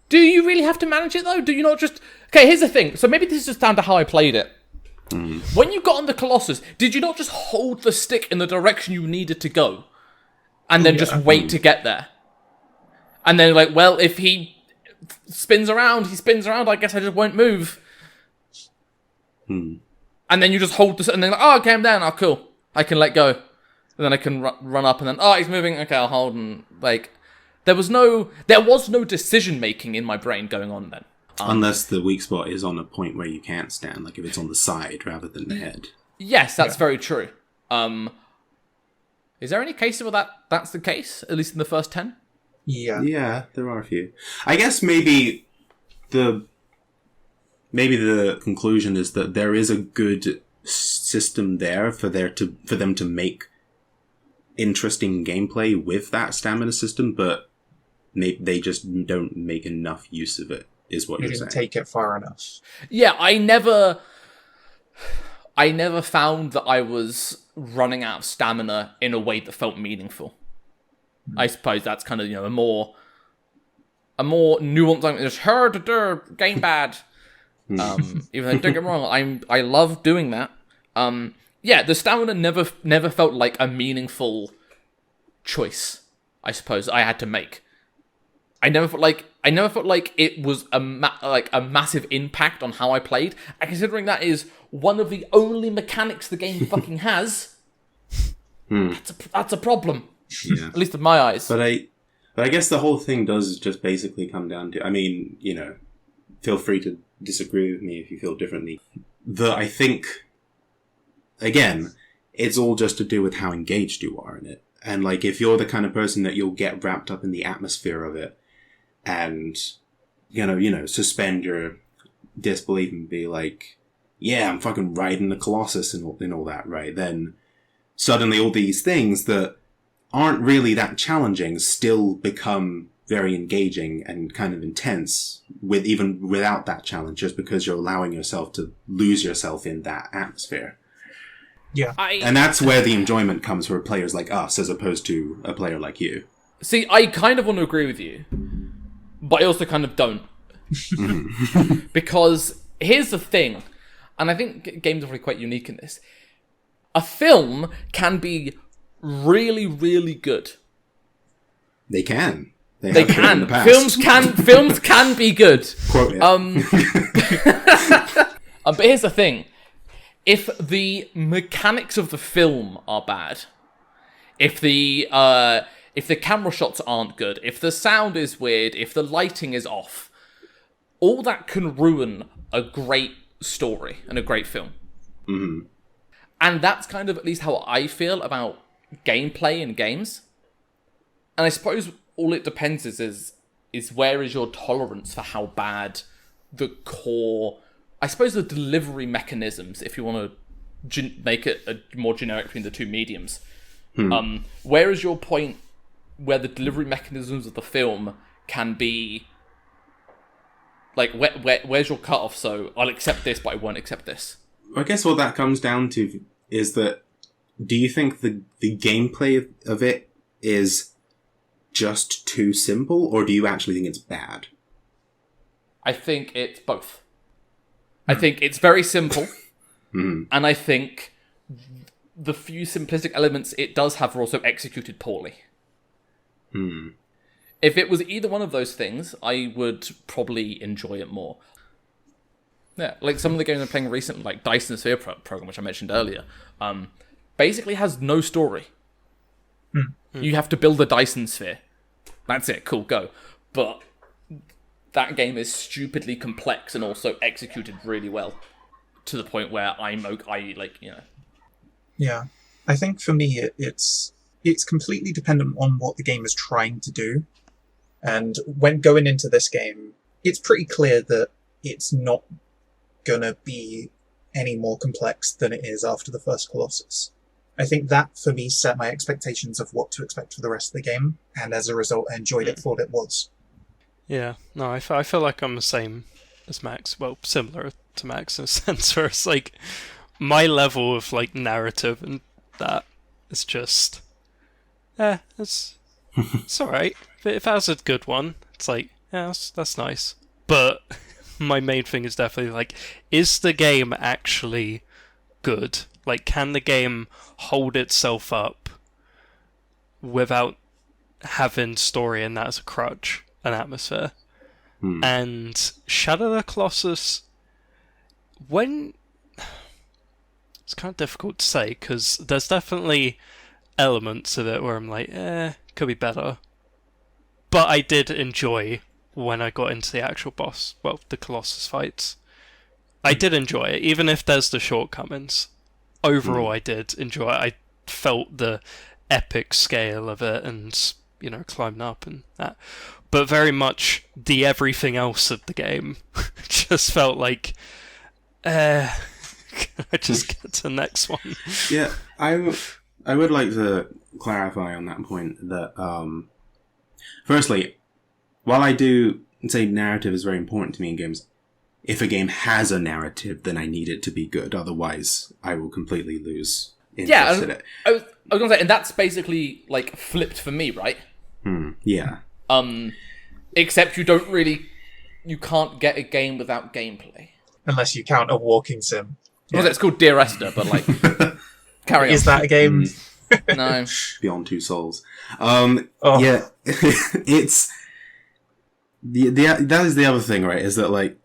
Do you really have to manage it, though? Do you not just... Okay, here's the thing. So maybe this is just down to how I played it. When you got on the Colossus, did you not just hold the stick in the direction you needed to go? And then just wait to get there? And then, if he spins around, I guess I just won't move. And then you just hold the... And then, okay, I'm there now, cool. I can let go. And then I can run up, and then, he's moving, okay, I'll hold, and, There was no decision-making in my brain going on then. Unless the weak spot is on a point where you can't stand, if it's on the side rather than the head. Yes, that's very true. Is there any cases where that's the case, at least in the first 10? Yeah. Yeah, there are a few. I guess maybe the conclusion is that there is a good system there for them to make interesting gameplay with that stamina system, but they just don't make enough use of it, is what you're saying. Didn't take it far enough. Yeah, I never I never found that I was running out of stamina in a way that felt meaningful. I suppose that's kind of, a more nuanced, just game bad. Even though, don't get me wrong, I love doing that. The stamina never felt like a meaningful choice, I suppose, I had to make. I never felt like it was a massive impact on how I played. And considering that is one of the only mechanics the game fucking has, that's a problem. Yeah. At least in my eyes. But I guess the whole thing does just basically come down to, I mean, feel free to disagree with me if you feel differently. I think, again, it's all just to do with how engaged you are in it. And, like, if you're the kind of person that you'll get wrapped up in the atmosphere of it and, suspend your disbelief and be like, yeah, I'm fucking riding the Colossus and all that, right? Then suddenly all these things that aren't really that challenging still become very engaging and kind of intense even without that challenge, just because you're allowing yourself to lose yourself in that atmosphere. Yeah. And that's where the enjoyment comes for players like us as opposed to a player like you. See, I kind of want to agree with you, but I also kind of don't. Because here's the thing, and I think games are really quite unique in this. A film can be really, really good. They can. They can. In the past. Films can be good. Quote it. But here's the thing. If the mechanics of the film are bad, if the camera shots aren't good, if the sound is weird, if the lighting is off, all that can ruin a great story and a great film. Mm-hmm. And that's kind of at least how I feel about gameplay in games. And I suppose all it depends is where is your tolerance for how bad the core, I suppose the delivery mechanisms, if you want to make it more generic between the two mediums. Where is your point where the delivery mechanisms of the film can be, like, where's your cutoff? So I'll accept this, but I won't accept this. I guess what that comes down to is that, do you think the gameplay of it is just too simple, or do you actually think it's bad? I think it's both. I think it's very simple, and I think the few simplistic elements it does have are also executed poorly. If it was either one of those things, I would probably enjoy it more. Yeah, like some of the games I'm playing recently, like Dyson Sphere program, which I mentioned earlier, basically has no story. You have to build a Dyson Sphere. That's it. Cool, go. But that game is stupidly complex and also executed really well, to the point where Yeah, I think for me it's completely dependent on what the game is trying to do. And when going into this game, it's pretty clear that it's not gonna be any more complex than it is after the first Colossus. I think that, for me, set my expectations of what to expect for the rest of the game, and as a result, I enjoyed it for what it was. Yeah, no, I feel like I'm the same as Max. Well, similar to Max in a sense, where it's like, my level of, like, narrative and that is just, it's alright. If that was a good one, it's like, yeah, that's nice. But my main thing is definitely, like, is the game actually good? Like, can the game hold itself up without having story and that as a crutch, an atmosphere? And Shadow of the Colossus, it's kind of difficult to say, because there's definitely elements of it where I'm like, could be better. But I did enjoy when I got into the actual boss, well, the Colossus fights. I did enjoy it, even if there's the shortcomings. Overall, I did enjoy it. I felt the epic scale of it and, climbing up and that. But very much the everything else of the game just felt like, can I just get to the next one? Yeah, I would like to clarify on that point that, firstly, while I do say narrative is very important to me in games, if a game has a narrative, then I need it to be good. Otherwise, I will completely lose interest in it. I was going to say, and that's basically, like, flipped for me, right? Yeah. Except you can't get a game without gameplay. Unless you count a walking sim. Yeah. It's called Dear Esther, but, like, carry on. Is that a game? No. Beyond Two Souls. Yeah. It's... that is the other thing, right? Is that, like,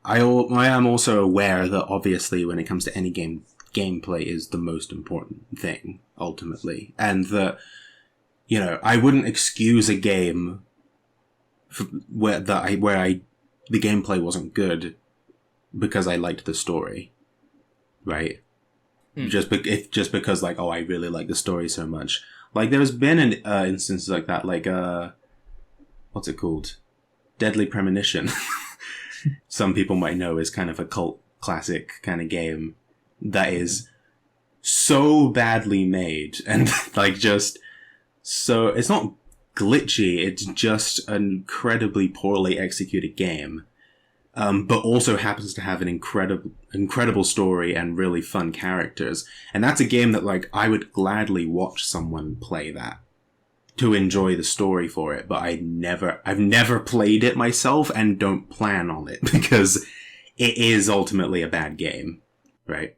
I am also aware that obviously when it comes to any game, gameplay is the most important thing ultimately, and that I wouldn't excuse a game where the gameplay wasn't good because I liked the story, right? Just because like, oh, I really like the story so much. Like there's been instances like that, like what's it called? Deadly Premonition. Some people might know is kind of a cult classic kind of game that is so badly made and like just so it's not glitchy, it's just an incredibly poorly executed game, but also happens to have an incredible story and really fun characters. And that's a game that like I would gladly watch someone play that to enjoy the story for it, but I've never played it myself and don't plan on it because it is ultimately a bad game, right?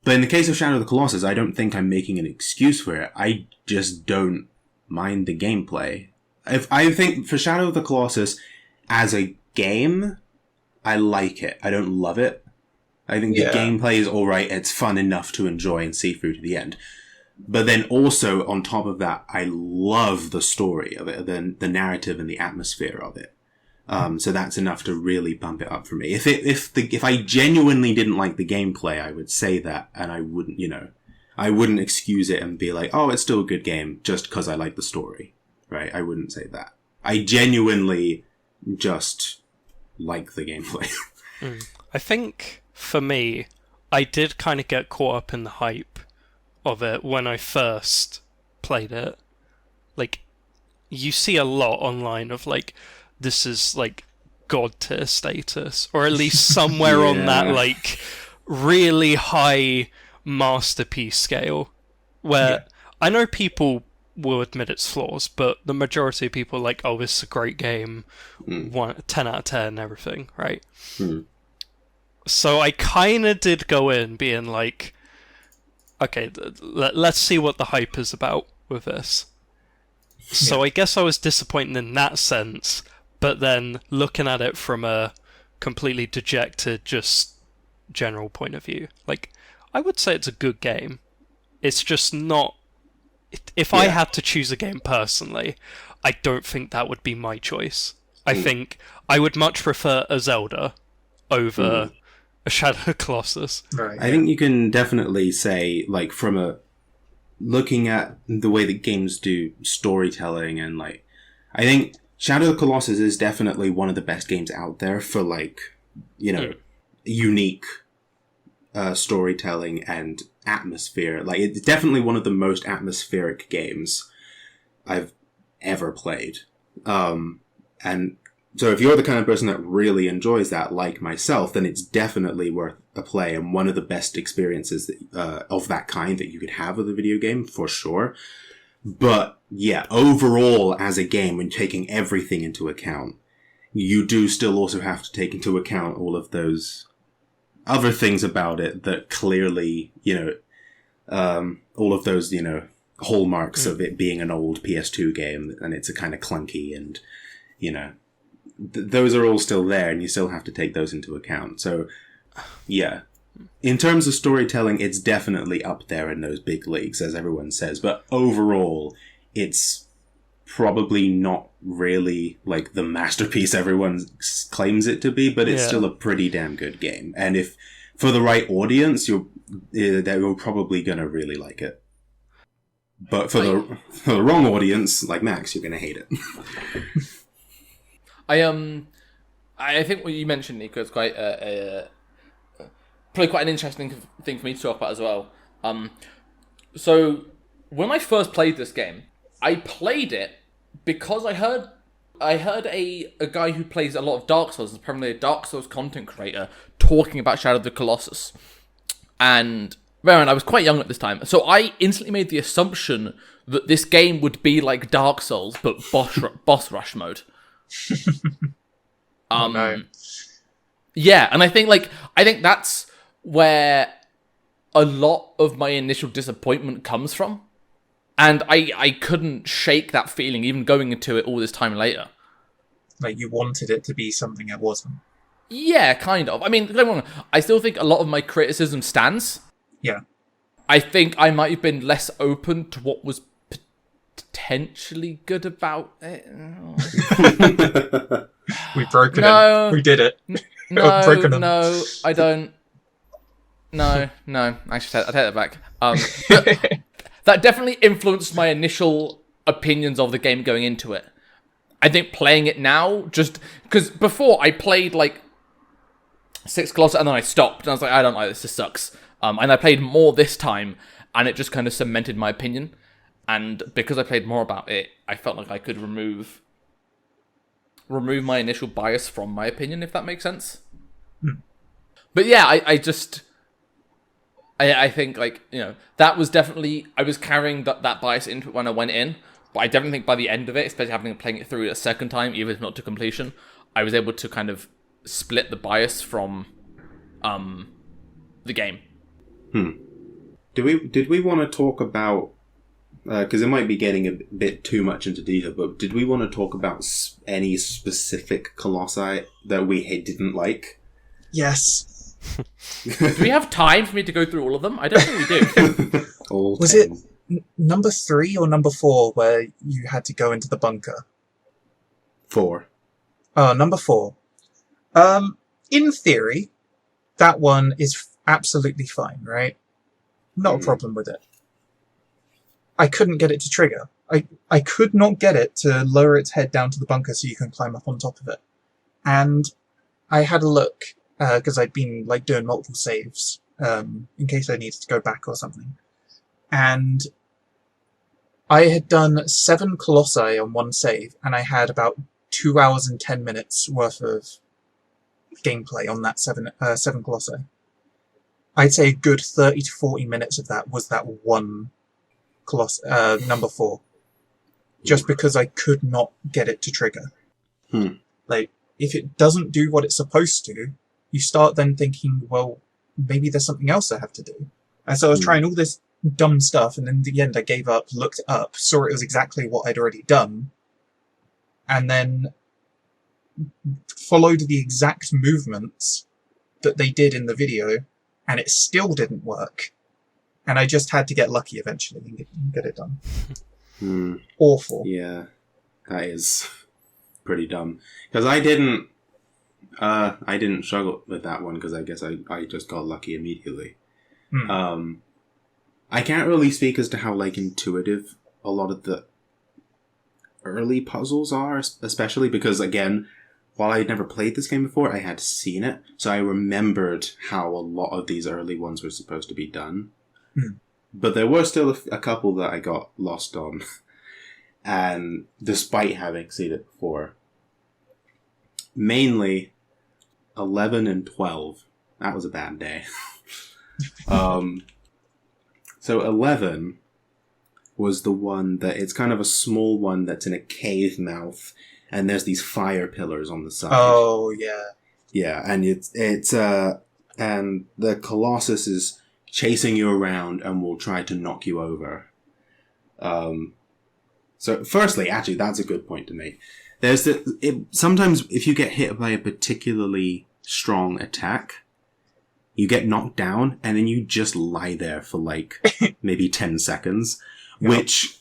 But in the case of Shadow of the Colossus, I don't think I'm making an excuse for it. I just don't mind the gameplay. I think for Shadow of the Colossus, as a game, I like it. I don't love it. I think the gameplay is alright, it's fun enough to enjoy and see through to the end. But then also, on top of that, I love the story of it, the narrative and the atmosphere of it. So that's enough to really bump it up for me. If I genuinely didn't like the gameplay, I would say that, and I wouldn't excuse it and be like, oh, it's still a good game just because I like the story, right? I wouldn't say that. I genuinely just like the gameplay. I think, for me, I did kind of get caught up in the hype of it when I first played it. Like, you see a lot online of, like, this is, like, god tier status, or at least somewhere on that, like, really high masterpiece scale, where I know people will admit its flaws, but the majority of people are like, oh, this is a great game, 10 out of 10, everything, right? So I kind of did go in being like, okay, let's see what the hype is about with this. So I guess I was disappointed in that sense, but then looking at it from a completely dejected, just general point of view, like, I would say it's a good game. It's just not... If I had to choose a game personally, I don't think that would be my choice. I think I would much prefer a Zelda over a Shadow of the Colossus. Right. I think you can definitely say, like, from looking at the way that games do storytelling and, like, I think Shadow of the Colossus is definitely one of the best games out there for, like, unique storytelling and atmosphere. Like, it's definitely one of the most atmospheric games I've ever played. And so if you're the kind of person that really enjoys that, like myself, then it's definitely worth a play and one of the best experiences of that kind that you could have with a video game, for sure. But, yeah, overall, as a game, when taking everything into account, you do still also have to take into account all of those other things about it that clearly, all of those, hallmarks of it being an old PS2 game, and it's a kind of clunky and, those are all still there, and you still have to take those into account. So, yeah. In terms of storytelling, it's definitely up there in those big leagues, as everyone says. But overall, it's probably not really, like, the masterpiece everyone claims it to be, but it's still a pretty damn good game. And if, for the right audience, they're probably gonna really like it. But for the wrong audience, like Max, you're gonna hate it. I think what you mentioned, Nico, is quite probably quite an interesting thing for me to talk about as well. So when I first played this game, I played it because I heard I heard a guy who plays a lot of Dark Souls, apparently a Dark Souls content creator, talking about Shadow of the Colossus. And, man, I was quite young at this time, so I instantly made the assumption that this game would be like Dark Souls, but boss rush mode. No. Yeah, and I think that's where a lot of my initial disappointment comes from. And I couldn't shake that feeling, even going into it all this time later. Like, you wanted it to be something it wasn't. Yeah, kind of. I mean, don't get me wrong, I still think a lot of my criticism stands. Yeah. I think I might have been less open to what was potentially good about it. We've broken it. We did it. No, I don't. No. Actually, I take that back. That definitely influenced my initial opinions of the game going into it. I think playing it now, just because before I played like 6 Colossus and then I stopped and I was like, I don't like this sucks. And I played more this time and it just kind of cemented my opinion. And because I played more about it, I felt like I could remove my initial bias from my opinion, if that makes sense. But yeah, I think, like, you know, that was definitely, I was carrying that bias into it when I went in, but I definitely think by the end of it, especially playing it through a second time, even if not to completion, I was able to kind of split the bias from the game. Did we want to talk about, because it might be getting a bit too much into detail, but did we want to talk about any specific Colossi that we didn't like? Yes. Do we have time for me to go through all of them? I don't think we do. Was it number 3 or number 4 where you had to go into the bunker? 4. Oh, number 4. In theory, that one is absolutely fine, right? Not a problem with it. I couldn't get it to trigger. I could not get it to lower its head down to the bunker so you can climb up on top of it. And I had a look, because I'd been like doing multiple saves, in case I needed to go back or something. And I had done 7 Colossi on one save, and I had about 2 hours and 10 minutes worth of gameplay on that 7 Colossi. I'd say a good 30 to 40 minutes of that was that one number 4. Just because I could not get it to trigger. Like, if it doesn't do what it's supposed to, you start then thinking, well, maybe there's something else I have to do. And so I was trying all this dumb stuff, and in the end I gave up, looked it up, saw it was exactly what I'd already done, and then followed the exact movements that they did in the video, and it still didn't work. And I just had to get lucky eventually and get it done. Awful. Yeah, that is pretty dumb. Because I didn't struggle with that one because I guess I just got lucky immediately. I can't really speak as to how like intuitive a lot of the early puzzles are, especially because, again, while I'd never played this game before, I had seen it, so I remembered how a lot of these early ones were supposed to be done. But there were still a couple that I got lost on, and despite having seen it before. Mainly 11 and 12. That was a bad day. So 11 was the one that it's kind of a small one that's in a cave mouth, and there's these fire pillars on the side. Oh yeah. Yeah, and it's and the Colossus is chasing you around and will try to knock you over. So firstly, actually, that's a good point to make. There's sometimes if you get hit by a particularly strong attack, you get knocked down and then you just lie there for like maybe 10 seconds, which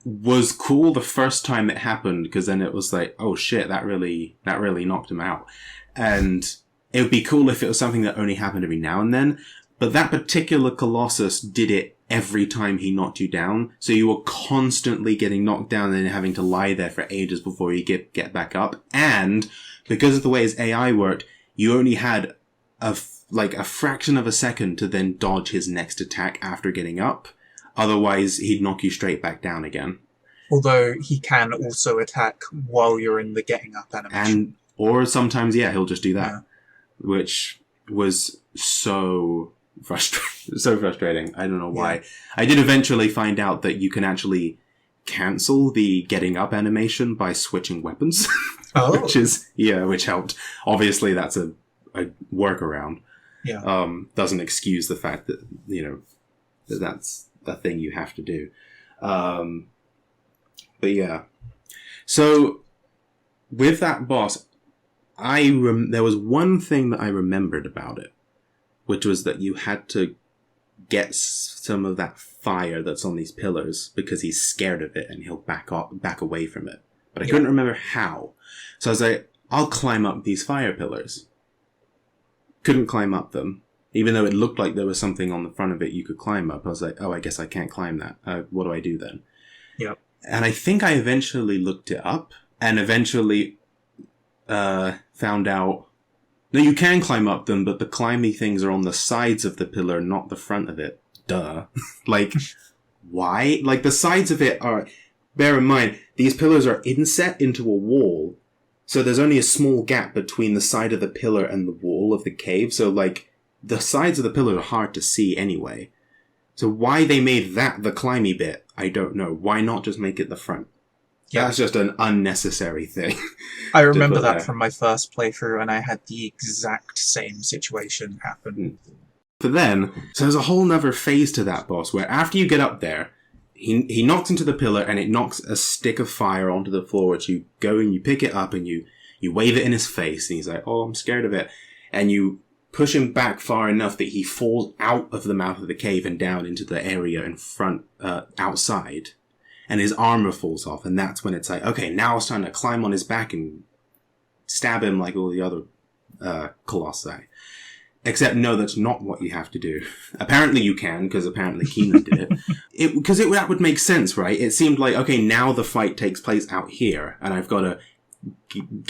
was cool the first time it happened, because then it was like, oh shit, that really knocked him out. And it would be cool if it was something that only happened every now and then, but that particular Colossus did it every time he knocked you down, so you were constantly getting knocked down and then having to lie there for ages before you get back up. And because of the way his AI worked, you only had a fraction of a second to then dodge his next attack after getting up. Otherwise, he'd knock you straight back down again. Although he can also attack while you're in the getting up animation. Or sometimes, he'll just do that, which was so frustrating. I don't know why. I did eventually find out that you can actually cancel the getting up animation by switching weapons, which helped. Obviously, that's a workaround. Yeah. Doesn't excuse the fact that that's the thing you have to do. But yeah. So with that boss, there was one thing that I remembered about it, which was that you had to get some of that fire that's on these pillars because he's scared of it and he'll back away from it. But I couldn't remember how. So I was like, I'll climb up these fire pillars. Couldn't climb up them. Even though it looked like there was something on the front of it you could climb up. I was like, I guess I can't climb that. What do I do then? Yep. And I think I eventually looked it up and eventually found out, no, you can climb up them, but the climby things are on the sides of the pillar, not the front of it. Duh. Like, why? Like, the sides of it are... Bear in mind, these pillars are inset into a wall, so there's only a small gap between the side of the pillar and the wall of the cave, so, like, the sides of the pillar are hard to see anyway. So why they made that the climby bit, I don't know. Why not just make it the front? Yeah. That's just an unnecessary thing. I remember that from my first playthrough, and I had the exact same situation happen. But then, so there's a whole nother phase to that boss, where after you get up there, he knocks into the pillar, and it knocks a stick of fire onto the floor, which you go and you pick it up, and you wave it in his face, and he's like, oh, I'm scared of it. And you push him back far enough that he falls out of the mouth of the cave and down into the area in front, outside. And his armor falls off, and that's when it's like, okay, now it's time to climb on his back and stab him like all the other Colossi. Except, no, that's not what you have to do. Apparently you can, because apparently Keenan did it. Because that would make sense, right? It seemed like, okay, now the fight takes place out here, and I've got to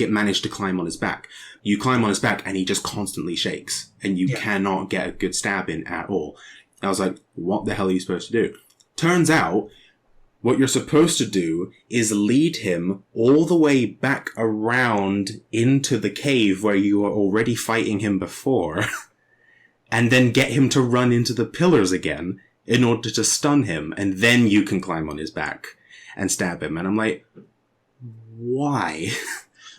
manage to climb on his back. You climb on his back, and he just constantly shakes, and you cannot get a good stab in at all. I was like, what the hell are you supposed to do? Turns out, what you're supposed to do is lead him all the way back around into the cave where you were already fighting him before, and then get him to run into the pillars again in order to stun him, and then you can climb on his back and stab him. And I'm like, why?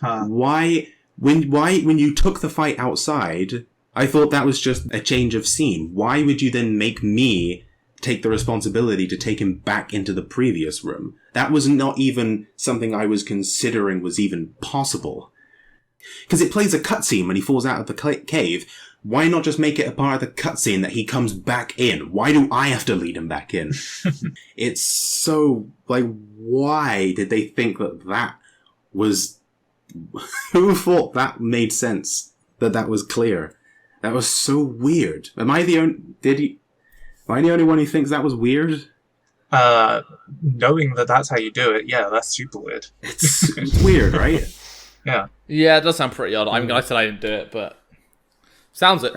Why? When you took the fight outside, I thought that was just a change of scene. Why would you then make me take the responsibility to take him back into the previous room? That was not even something I was considering was even possible. Because it plays a cutscene when he falls out of the cave. Why not just make it a part of the cutscene that he comes back in? Why do I have to lead him back in? It's so, like, why did they think that was... Who thought that made sense? That was clear? That was so weird. Am I the only... Am I the only one who thinks that was weird? Knowing that that's how you do it, yeah, that's super weird. It's weird, right? Yeah. Yeah, it does sound pretty odd. I mean, I said I didn't do it, but sounds it.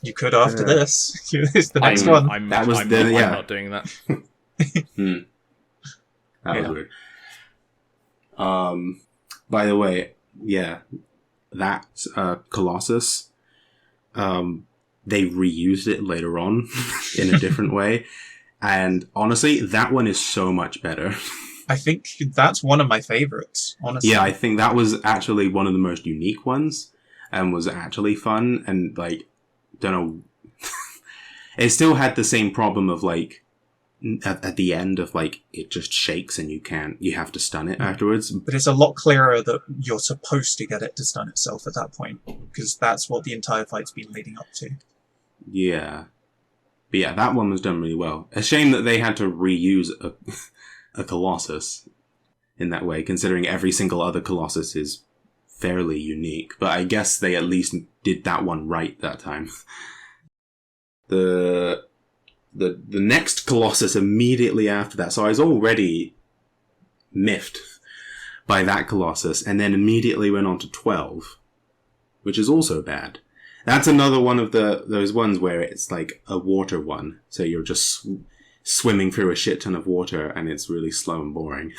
You could after this. It's the next one. I'm not doing that. That was weird. By the way, that Colossus, they reused it later on in a different way. And honestly, that one is so much better. I think that's one of my favorites, honestly. Yeah, I think that was actually one of the most unique ones and was actually fun. And, like, don't know. It still had the same problem of, like, at the end of, like, it just shakes and you have to stun it afterwards. But it's a lot clearer that you're supposed to get it to stun itself at that point, because that's what the entire fight's been leading up to. Yeah. But yeah, that one was done really well. A shame that they had to reuse a Colossus in that way, considering every single other Colossus is fairly unique. But I guess they at least did that one right that time. The next Colossus immediately after that, so I was already miffed by that Colossus, and then immediately went on to 12, which is also bad. That's another one of those ones where it's like a water one, so you're just swimming through a shit ton of water, and it's really slow and boring.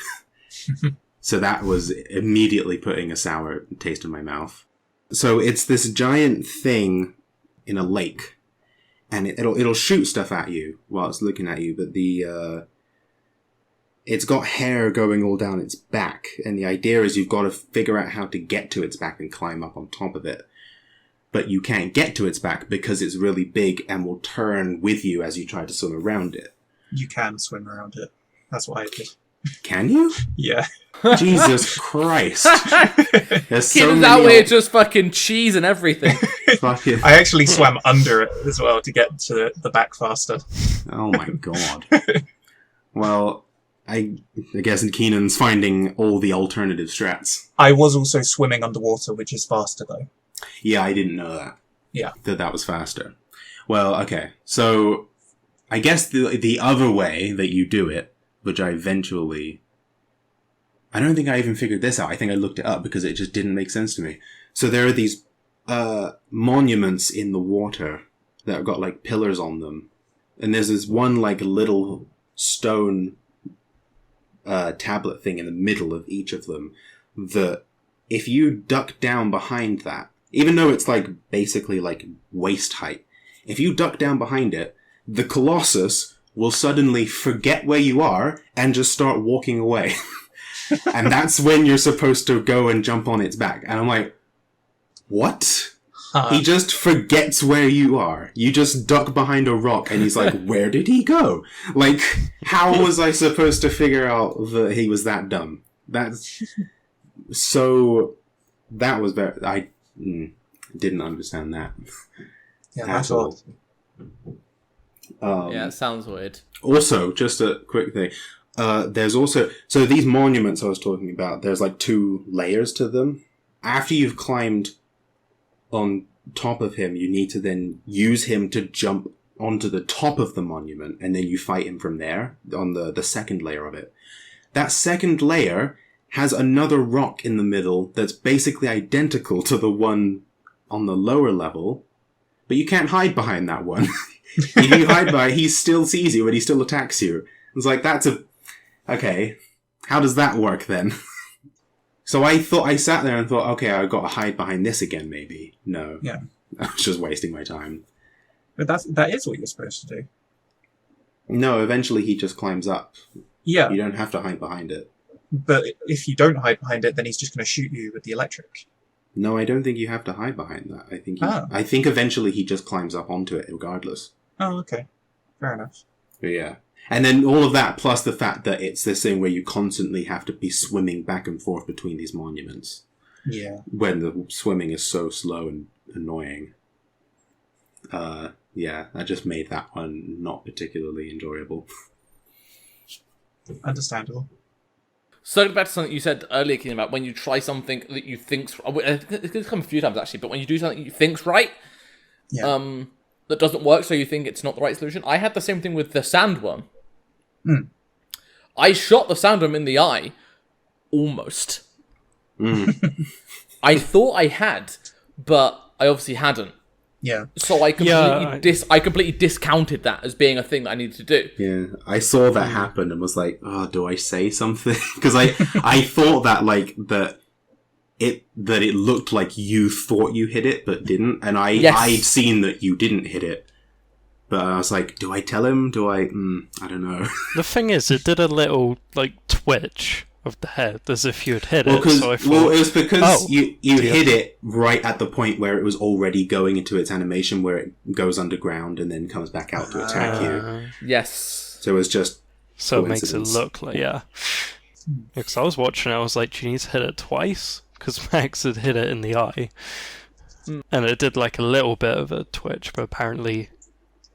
So that was immediately putting a sour taste in my mouth. So it's this giant thing in a lake, and it'll shoot stuff at you while it's looking at you, but it's got hair going all down its back, and the idea is you've got to figure out how to get to its back and climb up on top of it. But you can't get to its back because it's really big and will turn with you as you try to swim around it. You can swim around it. That's what I did. Can you? Yeah. Jesus Christ. There's so Keenan's many out here just fucking cheese and everything. fucking... I actually swam under it as well to get to the back faster. Oh my god. Well, I guess Keenan's finding all the alternative strats. I was also swimming underwater, which is faster though. Yeah, I didn't know that. Yeah. That was faster. Well, okay. So, I guess the other way that you do it, which I don't think I even figured this out. I think I looked it up because it just didn't make sense to me. So there are these monuments in the water that have got like pillars on them. And there's this one like little stone tablet thing in the middle of each of them that if you duck down behind that, even though it's like basically like waist height, if you duck down behind it, the Colossus will suddenly forget where you are and just start walking away. And that's when you're supposed to go and jump on its back. And I'm like, what? He just forgets where you are. You just duck behind a rock and he's like, where did he go? Like, how was I supposed to figure out that he was that dumb? That's so... That was very... I didn't understand that. Yeah, that's all. Yeah, it sounds weird. Also, just a quick thing. There's also... So these monuments I was talking about, there's like 2 layers to them. After you've climbed on top of him, you need to then use him to jump onto the top of the monument, and then you fight him from there, on the second layer of it. That second layer has another rock in the middle that's basically identical to the one on the lower level, but you can't hide behind that one. If you hide by, he still sees you and he still attacks you. It's like, okay, how does that work then? So I sat there and thought, okay, I've got to hide behind this again, maybe. No. Yeah. I was just wasting my time. But that is what you're supposed to do. No, eventually he just climbs up. Yeah. You don't have to hide behind it. But if you don't hide behind it, then he's just going to shoot you with the electric. No, I don't think you have to hide behind that. I think eventually he just climbs up onto it regardless. Oh, okay. Fair enough. But yeah. And then all of that, plus the fact that it's this thing where you constantly have to be swimming back and forth between these monuments. Yeah. When the swimming is so slow and annoying. Yeah, that just made that one not particularly enjoyable. Understandable. So back to something you said earlier, Keenan, about when you try something that you think's... It's come a few times, actually, but when you do something you think's right, that doesn't work, so you think it's not the right solution. I had the same thing with the sandworm. I shot the sandworm in the eye, almost. I thought I had, but I obviously hadn't. Yeah. So I completely discounted that as being a thing that I needed to do. Yeah, I saw that happen and was like, oh, do I say something? Because I thought that that it looked like you thought you hit it but didn't, and I'd seen that you didn't hit it. But I was like, do I tell him? Do I? I don't know. The thing is, it did a little twitch of the head, as if you'd hit it. So I thought, it was because you hit it right at the point where it was already going into its animation, where it goes underground and then comes back out to attack you. Yes. So it was just so it makes it look like Because I was watching, I was like, do you need to hit it twice? Because Max had hit it in the eye, and it did like a little bit of a twitch, but apparently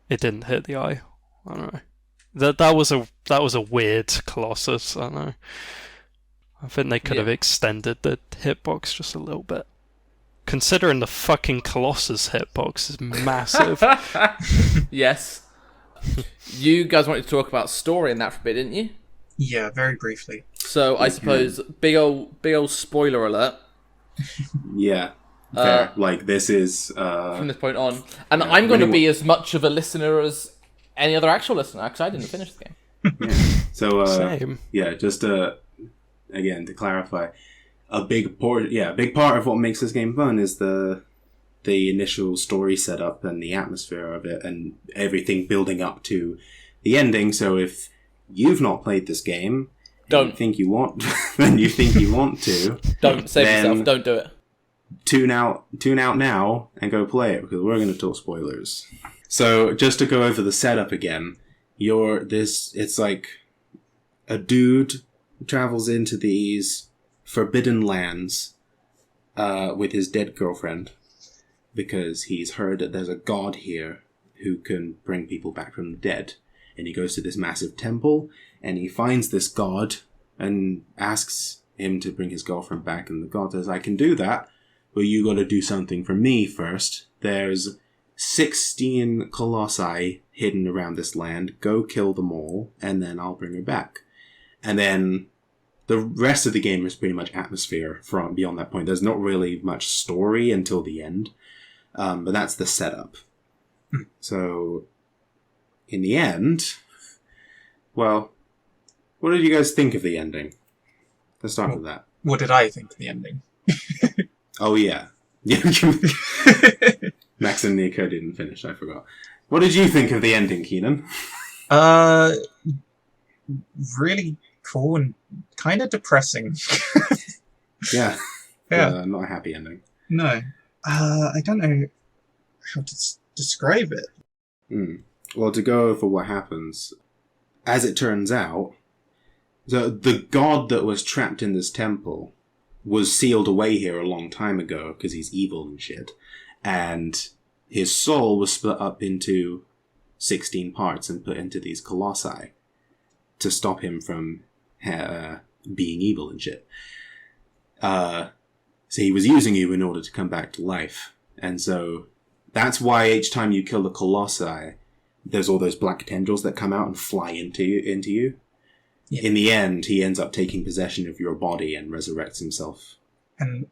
it didn't hit the eye. I don't know. That was a weird Colossus. I don't know. I think they could have extended the hitbox just a little bit. Considering the fucking Colossus hitbox is massive. Yes. You guys wanted to talk about story in that for a bit, didn't you? Yeah, very briefly. So I suppose big old spoiler alert. Yeah. Fair. This is from this point on, and I'm going to be as much of a listener as any other actual listener because I didn't finish the game. So Same. Yeah, just again, to clarify, a big part of what makes this game fun is the initial story setup and the atmosphere of it and everything building up to the ending. So if you've not played this game, then you think you want to, don't save yourself. Don't do it. Tune out now and go play it, because we're going to talk spoilers. So just to go over the setup again, it's like a dude travels into these forbidden lands with his dead girlfriend, because he's heard that there's a god here who can bring people back from the dead. And he goes to this massive temple, and he finds this god and asks him to bring his girlfriend back. And the god says, I can do that, but you got to do something for me first. There's 16 colossi hidden around this land. Go kill them all, and then I'll bring her back. And then the rest of the game is pretty much atmosphere from beyond that point. There's not really much story until the end. But that's the setup. So, in the end, well, what did you guys think of the ending? Let's start with that. What did I think of the ending? Oh, yeah. Max and Nico didn't finish, I forgot. What did you think of the ending, Keenan? Really cool and kind of depressing. Yeah. Yeah. Not a happy ending. No. I don't know how to describe it. Well, to go over what happens, as it turns out, the god that was trapped in this temple was sealed away here a long time ago because he's evil and shit. And his soul was split up into 16 parts and put into these colossi to stop him from being evil and shit. So he was using you in order to come back to life. And so that's why each time you kill the colossi, there's all those black tendrils that come out and fly into you. Yeah. In the end, he ends up taking possession of your body and resurrects himself. And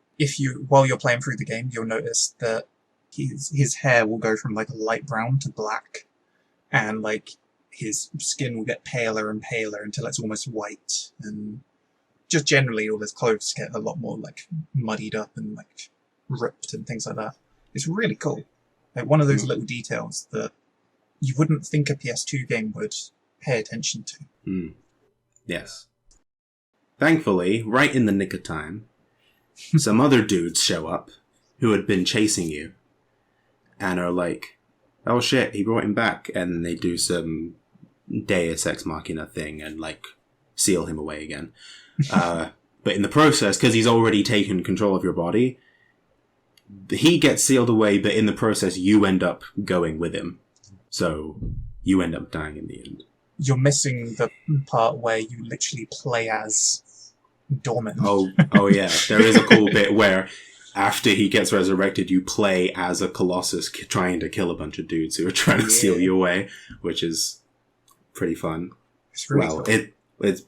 while you're playing through the game, you'll notice that his hair will go from like a light brown to black, and like his skin will get paler and paler until it's almost white, and just generally all his clothes get a lot more like muddied up and like ripped and things like that. It's really cool. Like one of those little details that you wouldn't think a PS2 game would pay attention to. Yes. Thankfully, right in the nick of time, some other dudes show up who had been chasing you and are like, oh shit, he brought him back. And they do some Deus Ex Machina thing and like seal him away again. But in the process, because he's already taken control of your body, he gets sealed away, but in the process, you end up going with him. So you end up dying in the end. You're missing the part where you literally play as Dorman. Oh yeah. There is a cool bit where after he gets resurrected, you play as a Colossus trying to kill a bunch of dudes who are trying to seal you away, which is pretty fun. It's really cool. It's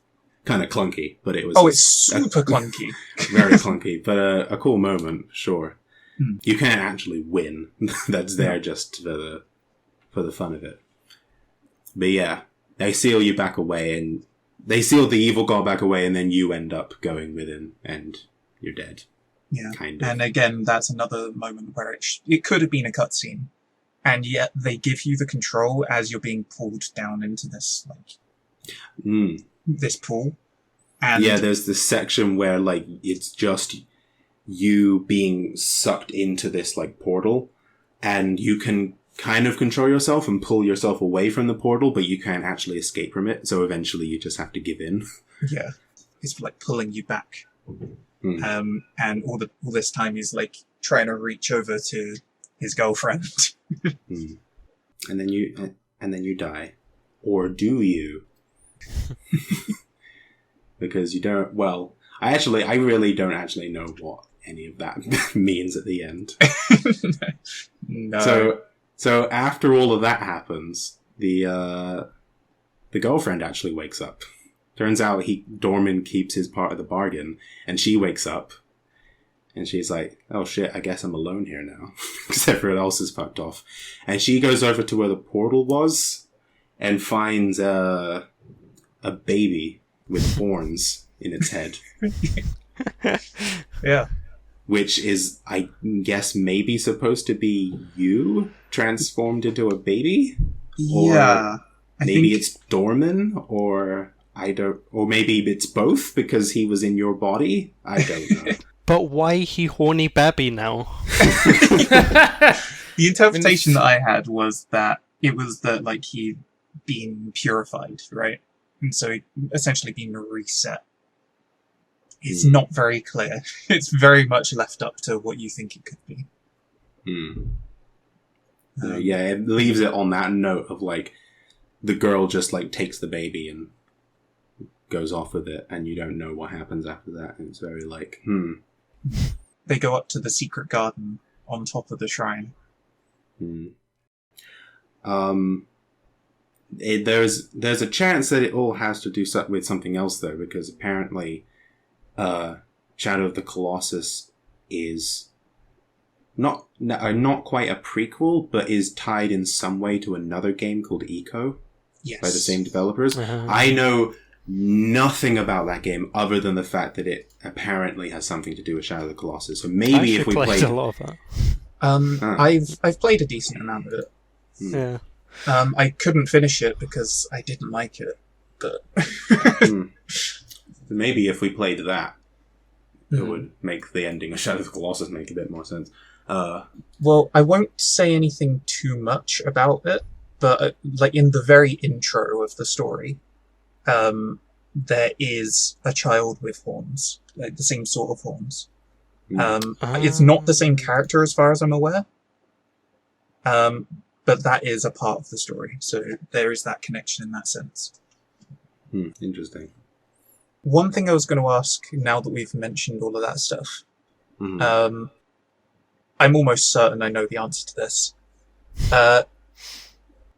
kind of clunky, but it was... Oh, it's super clunky. Very clunky, but a cool moment, sure. You can't actually win. That's there just for the fun of it. But yeah, they seal you back away, and they seal the evil god back away, and then you end up going with him, and you're dead. Yeah, kind of. And again, that's another moment where it could have been a cutscene, and yet they give you the control as you're being pulled down into this this pool. And yeah, there's this section where like it's just you being sucked into this like portal, and you can kind of control yourself and pull yourself away from the portal, but you can't actually escape from it. So eventually you just have to give in. Yeah, it's like pulling you back. And all this time he's like trying to reach over to his girlfriend. And then you die, or do you? Because you don't. Well, I really don't actually know what any of that means at the end. No. So after all of that happens, the girlfriend actually wakes up. Turns out Dorman keeps his part of the bargain, and she wakes up, and she's like, oh shit, I guess I'm alone here now. Because everyone else is fucked off. And she goes over to where the portal was, and finds a baby with horns in its head. Yeah. Which is, I guess, maybe supposed to be you transformed into a baby? Yeah. Maybe it's Dorman, or maybe it's both because he was in your body? I don't know. But why he horny babby now? The interpretation that I had was that it was that, like, he'd been purified, right? And so he'd essentially been reset. It's not very clear. It's very much left up to what you think it could be. Yeah, it leaves it on that note of, like, the girl just, like, takes the baby and goes off with it, and you don't know what happens after that. And it's very, like, They go up to the secret garden on top of the shrine. There's a chance that it all has to do with something else, though, because apparently Shadow of the Colossus is not quite a prequel, but is tied in some way to another game called Eco. Yes. By the same developers. Uh-huh. I know nothing about that game other than the fact that it apparently has something to do with Shadow of the Colossus. So maybe if we played a lot of that. I've played a decent amount of it. Yeah. I couldn't finish it because I didn't like it, but maybe if we played that, it would make the ending of Shadow of the Colossus make a bit more sense. Well, I won't say anything too much about it, but like in the very intro of the story, there is a child with horns, like the same sort of horns. It's not the same character as far as I'm aware, but that is a part of the story, so there is that connection in that sense. Interesting. One thing I was going to ask, now that we've mentioned all of that stuff, I'm almost certain I know the answer to this.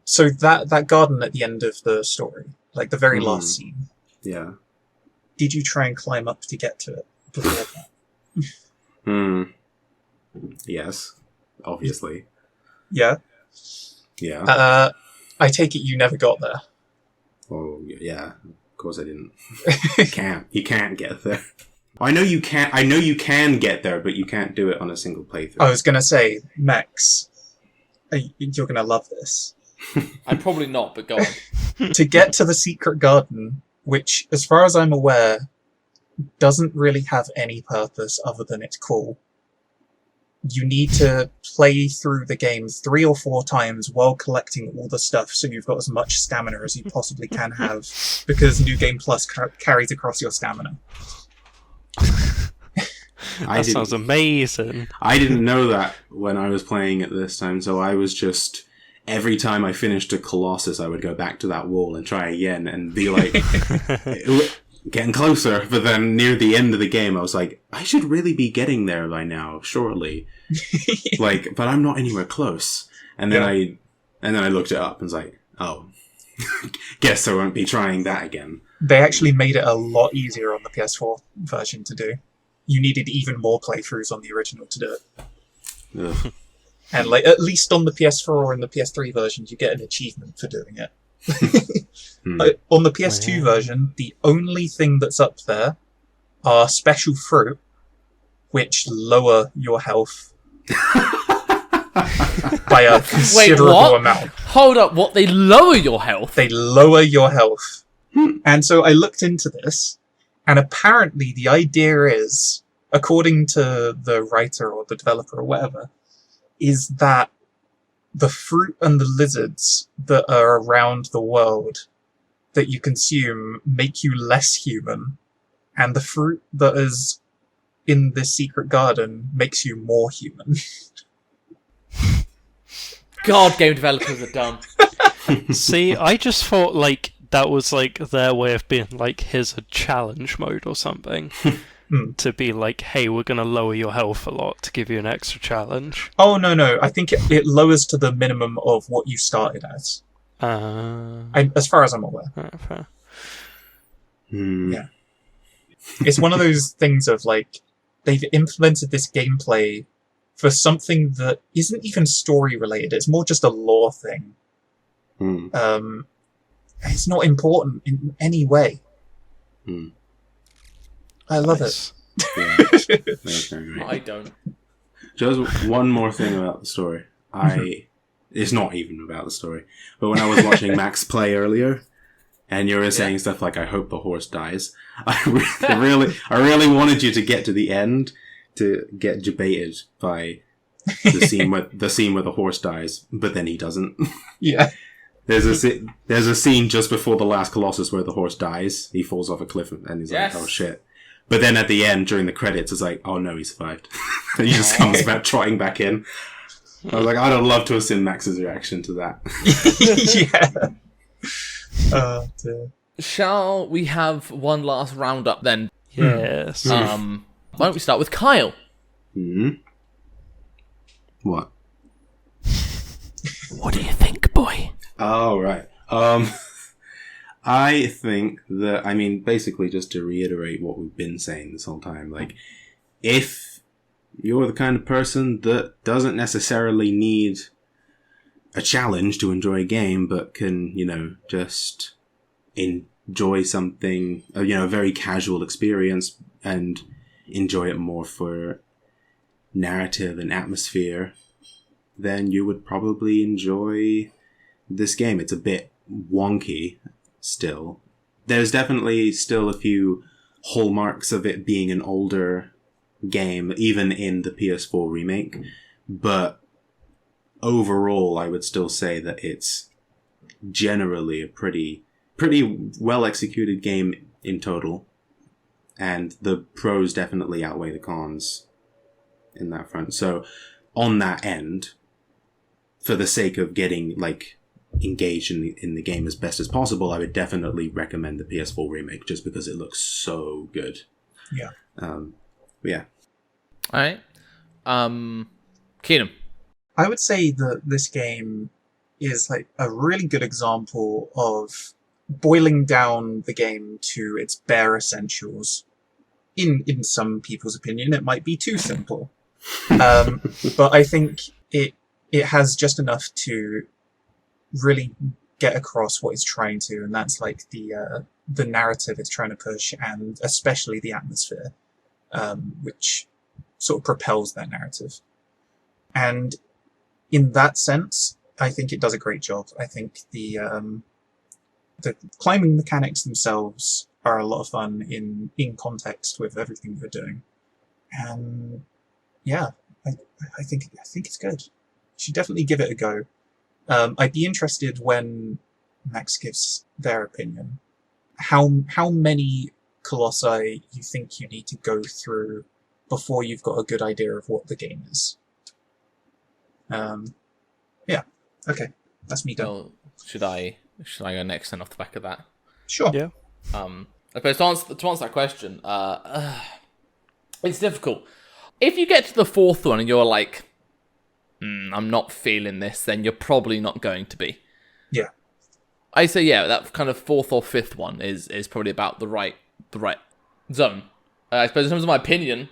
So that garden at the end of the story, like the very last scene. Yeah. Did you try and climb up to get to it before that? Yes. Obviously. Yeah? Yeah. I take it you never got there. Oh, yeah. Of course I didn't. You can't get there. I know you can get there, but you can't do it on a single playthrough. I was going to say, Max, you're going to love this. I'm probably not, but go on. To get to the secret garden, which, as far as I'm aware, doesn't really have any purpose other than it's cool, you need to play through the game 3 or 4 times while collecting all the stuff so you've got as much stamina as you possibly can have, because New Game Plus carries across your stamina. That sounds amazing. I didn't know that when I was playing it this time, so I was just... Every time I finished a Colossus, I would go back to that wall and try again and be like, getting closer. But then near the end of the game, I was like, I should really be getting there by now, surely. But I'm not anywhere close. And then I looked it up and was like, oh, guess I won't be trying that again. They actually made it a lot easier on the PS4 version to do. You needed even more playthroughs on the original to do it. Ugh. And like at least on the PS4 and the PS3 versions, you get an achievement for doing it. On the PS2 version, the only thing that's up there are special fruit, which lower your health by a considerable amount. Hold up, what? They lower your health? They lower your health. And so I looked into this, and apparently the idea is, according to the writer or the developer or whatever, is that the fruit and the lizards that are around the world that you consume make you less human, and the fruit that is in this secret garden makes you more human. God, game developers are dumb. See, I just thought, like, that was, like, their way of being, like, here's a challenge mode or something. To be like, hey, we're going to lower your health a lot to give you an extra challenge. Oh, no. I think it lowers to the minimum of what you started as. As far as I'm aware. Fair. Yeah. It's one of those things of, like, they've implemented this gameplay for something that isn't even story-related. It's more just a lore thing. It's not important in any way. I love Nice. Yeah, that's very great. I don't. Just one more thing about the story. It's not even about the story, but when I was watching Max play earlier, and you were saying stuff like, "I hope the horse dies," I really wanted you to get to the end to get debated by the scene where the horse dies, but then he doesn't. Yeah. There's a scene just before the last Colossus where the horse dies. He falls off a cliff and he's like, "Oh shit." But then at the end, during the credits, it's like, "Oh no, he survived." And he just comes back, trotting back in. I was like, I'd have loved to have seen Max's reaction to that. Yeah. Oh, dear. Shall we have one last roundup then? Yes. Why don't we start with Kyle? Hmm. What? What do you think, boy? Oh, right. I think that, basically just to reiterate what we've been saying this whole time, like, if you're the kind of person that doesn't necessarily need a challenge to enjoy a game, but can, just enjoy something, a very casual experience and enjoy it more for narrative and atmosphere, then you would probably enjoy this game. It's a bit wonky still. There's definitely still a few hallmarks of it being an older game, even in the PS4 remake, but overall I would still say that it's generally a pretty well executed game in total, and the pros definitely outweigh the cons in that front. So on that end, for the sake of getting engaged in the game as best as possible, I would definitely recommend the PS4 remake just because it looks so good. Yeah. Yeah. All right. Keenum. I would say that this game is a really good example of boiling down the game to its bare essentials. In some people's opinion, it might be too simple. But I think it has just enough to really get across what it's trying to, and that's the narrative it's trying to push, and especially the atmosphere, which sort of propels that narrative. And in that sense, I think it does a great job. I think the climbing mechanics themselves are a lot of fun in context with everything you're doing. And yeah, I think it's good. You should definitely give it a go. I'd be interested when Max gives their opinion. How many Colossi you think you need to go through before you've got a good idea of what the game is? Yeah. Okay. That's me done. Well, should I go next then off the back of that? Sure. Yeah. I suppose to answer that question, it's difficult. If you get to the fourth one and you're like, I'm not feeling this, then you're probably not going to be. Yeah. I say, that kind of fourth or fifth one is probably about the right zone. I suppose in terms of my opinion,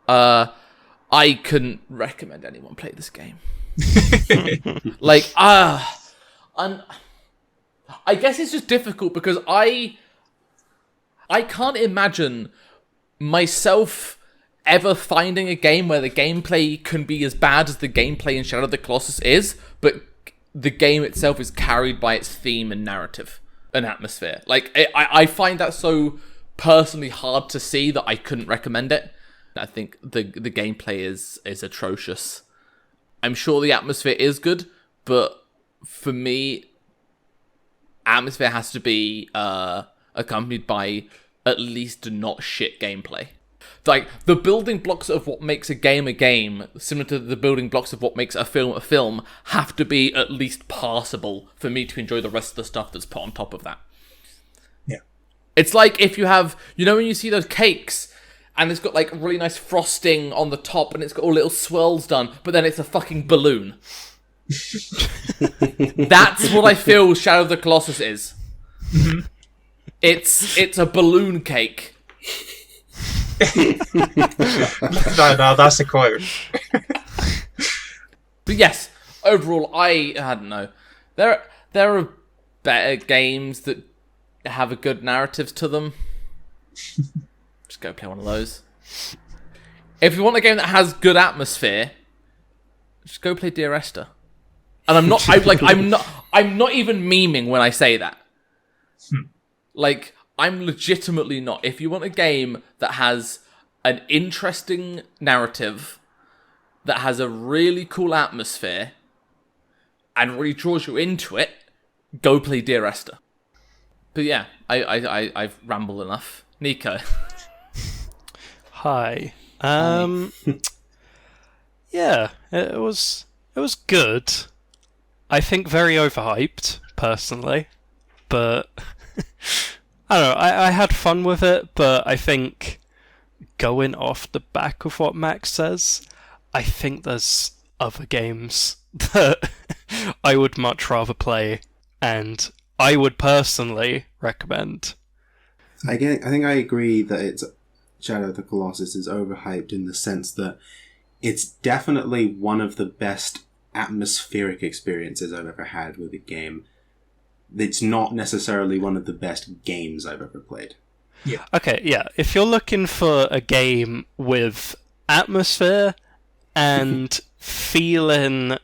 I couldn't recommend anyone play this game. I guess it's just difficult because I can't imagine myself ever finding a game where the gameplay can be as bad as the gameplay in Shadow of the Colossus is, but the game itself is carried by its theme and narrative and atmosphere. I find that so personally hard to see that I couldn't recommend it. I think the gameplay is atrocious. I'm sure the atmosphere is good, but for me, atmosphere has to be accompanied by at least not shit gameplay. The building blocks of what makes a game, similar to the building blocks of what makes a film, have to be at least passable for me to enjoy the rest of the stuff that's put on top of that. Yeah. It's like if you have, when you see those cakes, and it's got really nice frosting on the top, and it's got all little swirls done, but then it's a fucking balloon. That's what I feel Shadow of the Colossus is. Mm-hmm. It's a balloon cake. No, that's a quote. But yes, overall, I don't know. There are better games that have a good narrative to them. Just Just go play one of those. If you want a game that has good atmosphere, just go play Dear Esther. And I'm not even memeing when I say that. Like, I'm legitimately not. If you want a game that has an interesting narrative, that has a really cool atmosphere, and really draws you into it, go play Dear Esther. But yeah, I've rambled enough. Nico. Hi. Yeah, it was good. I think very overhyped, personally, but I don't know. I had fun with it, but I think going off the back of what Max says, I think there's other games that I would much rather play, and I would personally recommend. I think I agree that it's Shadow of the Colossus is overhyped in the sense that it's definitely one of the best atmospheric experiences I've ever had with a game. It's not necessarily one of the best games I've ever played. Yeah. Okay, yeah. If you're looking for a game with atmosphere and feeling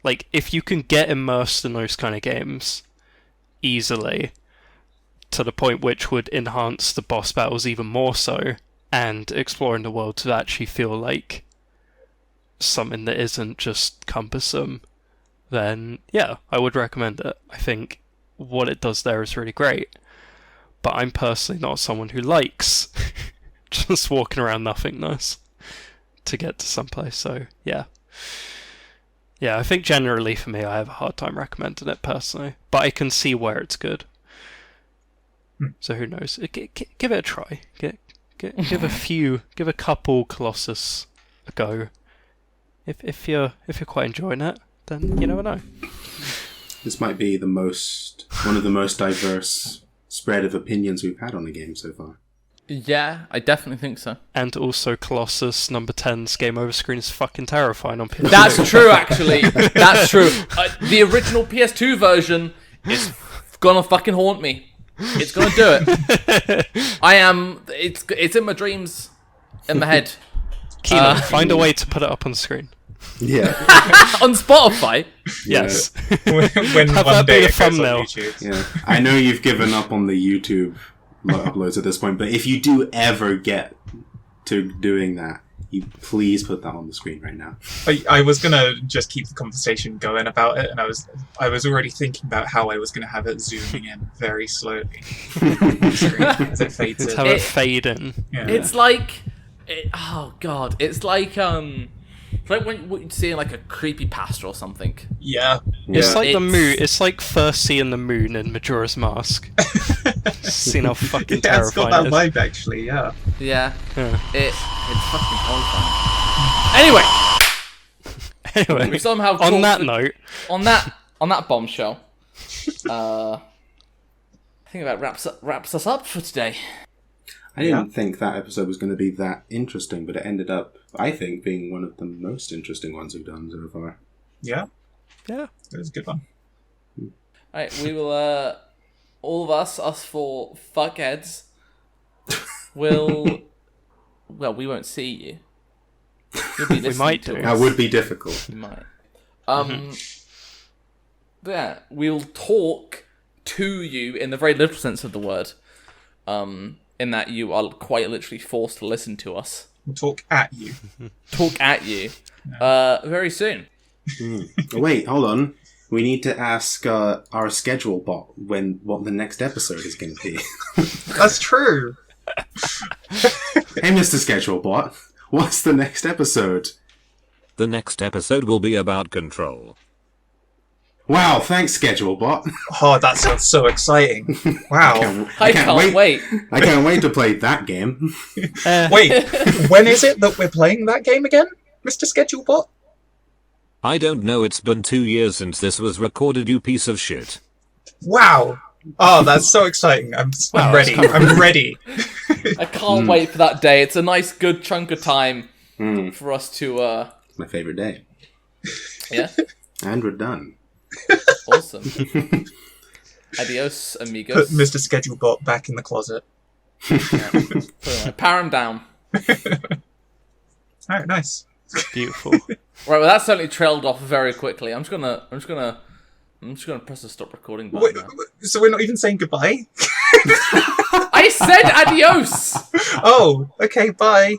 like if you can get immersed in those kind of games easily to the point which would enhance the boss battles even more so and exploring the world to actually feel like something that isn't just cumbersome, then yeah, I would recommend it. I think what it does there is really great, but I'm personally not someone who likes just walking around nothingness to get to someplace, so yeah. Yeah, I think generally for me I have a hard time recommending it personally, but I can see where it's good. So who knows? Give it a try. Give a couple Colossus a go. If you're quite enjoying it, then you never know. This might be one of the most diverse spread of opinions we've had on the game so far. Yeah, I definitely think so. And also Colossus number 10's game over screen is fucking terrifying on PS2. That's true, actually. That's true. The original PS2 version is gonna fucking haunt me. It's gonna do it. It's in my dreams, in my head. Keelan, find a way to put it up on the screen. Yeah. On Spotify. Yes. When Have one that day be it the goes on thumbnail. YouTube. Yeah. I know you've given up on the YouTube uploads at this point, but if you do ever get to doing that, you please put that on the screen right now. I was gonna just keep the conversation going about it, and I was already thinking about how I was gonna have it zooming in very slowly as it fades Let's in. have it fade in. Yeah. It's like, oh god, it's like when you see like a creepypasta or something. Yeah. It's like the It's- moon. It's like first seeing the moon in Majora's Mask. Seeing how fucking Yeah, it's got terrifying that it is. vibe actually. Yeah. Yeah, Yeah. it's fucking horrifying. Anyway, we Anyway, somehow on that talked- note, on that bombshell, I think that wraps us up for today. I didn't think that episode was going to be that interesting, but it ended up, I think, being one of the most interesting ones we've done so far. Yeah. yeah. It was a good one. Alright, we will, all of us four fuckheads, will, well, we won't see you. You'll be listening might to do. us. That would be difficult. You might. But yeah, we'll talk to you in the very literal sense of the word. In that you are quite literally forced to listen to us. We'll talk at you. Talk at you. Very soon. Oh, wait, hold on. We need to ask our schedule bot what the next episode is going to be. That's true. Hey, Mr. Schedule Bot, what's the next episode? The next episode will be about Control. Wow, thanks, Schedule Bot. Oh, that sounds so exciting. Wow. I can't wait. I can't wait to play that game. Wait, when is it that we're playing that game again, Mr. Schedulebot? I don't know, it's been 2 years since this was recorded, you piece of shit. Wow. Oh, that's so exciting. I'm ready. I'm ready. I can't wait for that day. It's a nice, good chunk of time for us to, My favorite day. yeah, And we're done. awesome. Adios, Put amigos. Mr. Schedulebot back in the closet. Yeah. Power him down. Alright, nice. Beautiful. Right, well that certainly trailed off very quickly. I'm just gonna press the stop recording button now. So we're not even saying goodbye? I said adios! Oh, okay, bye.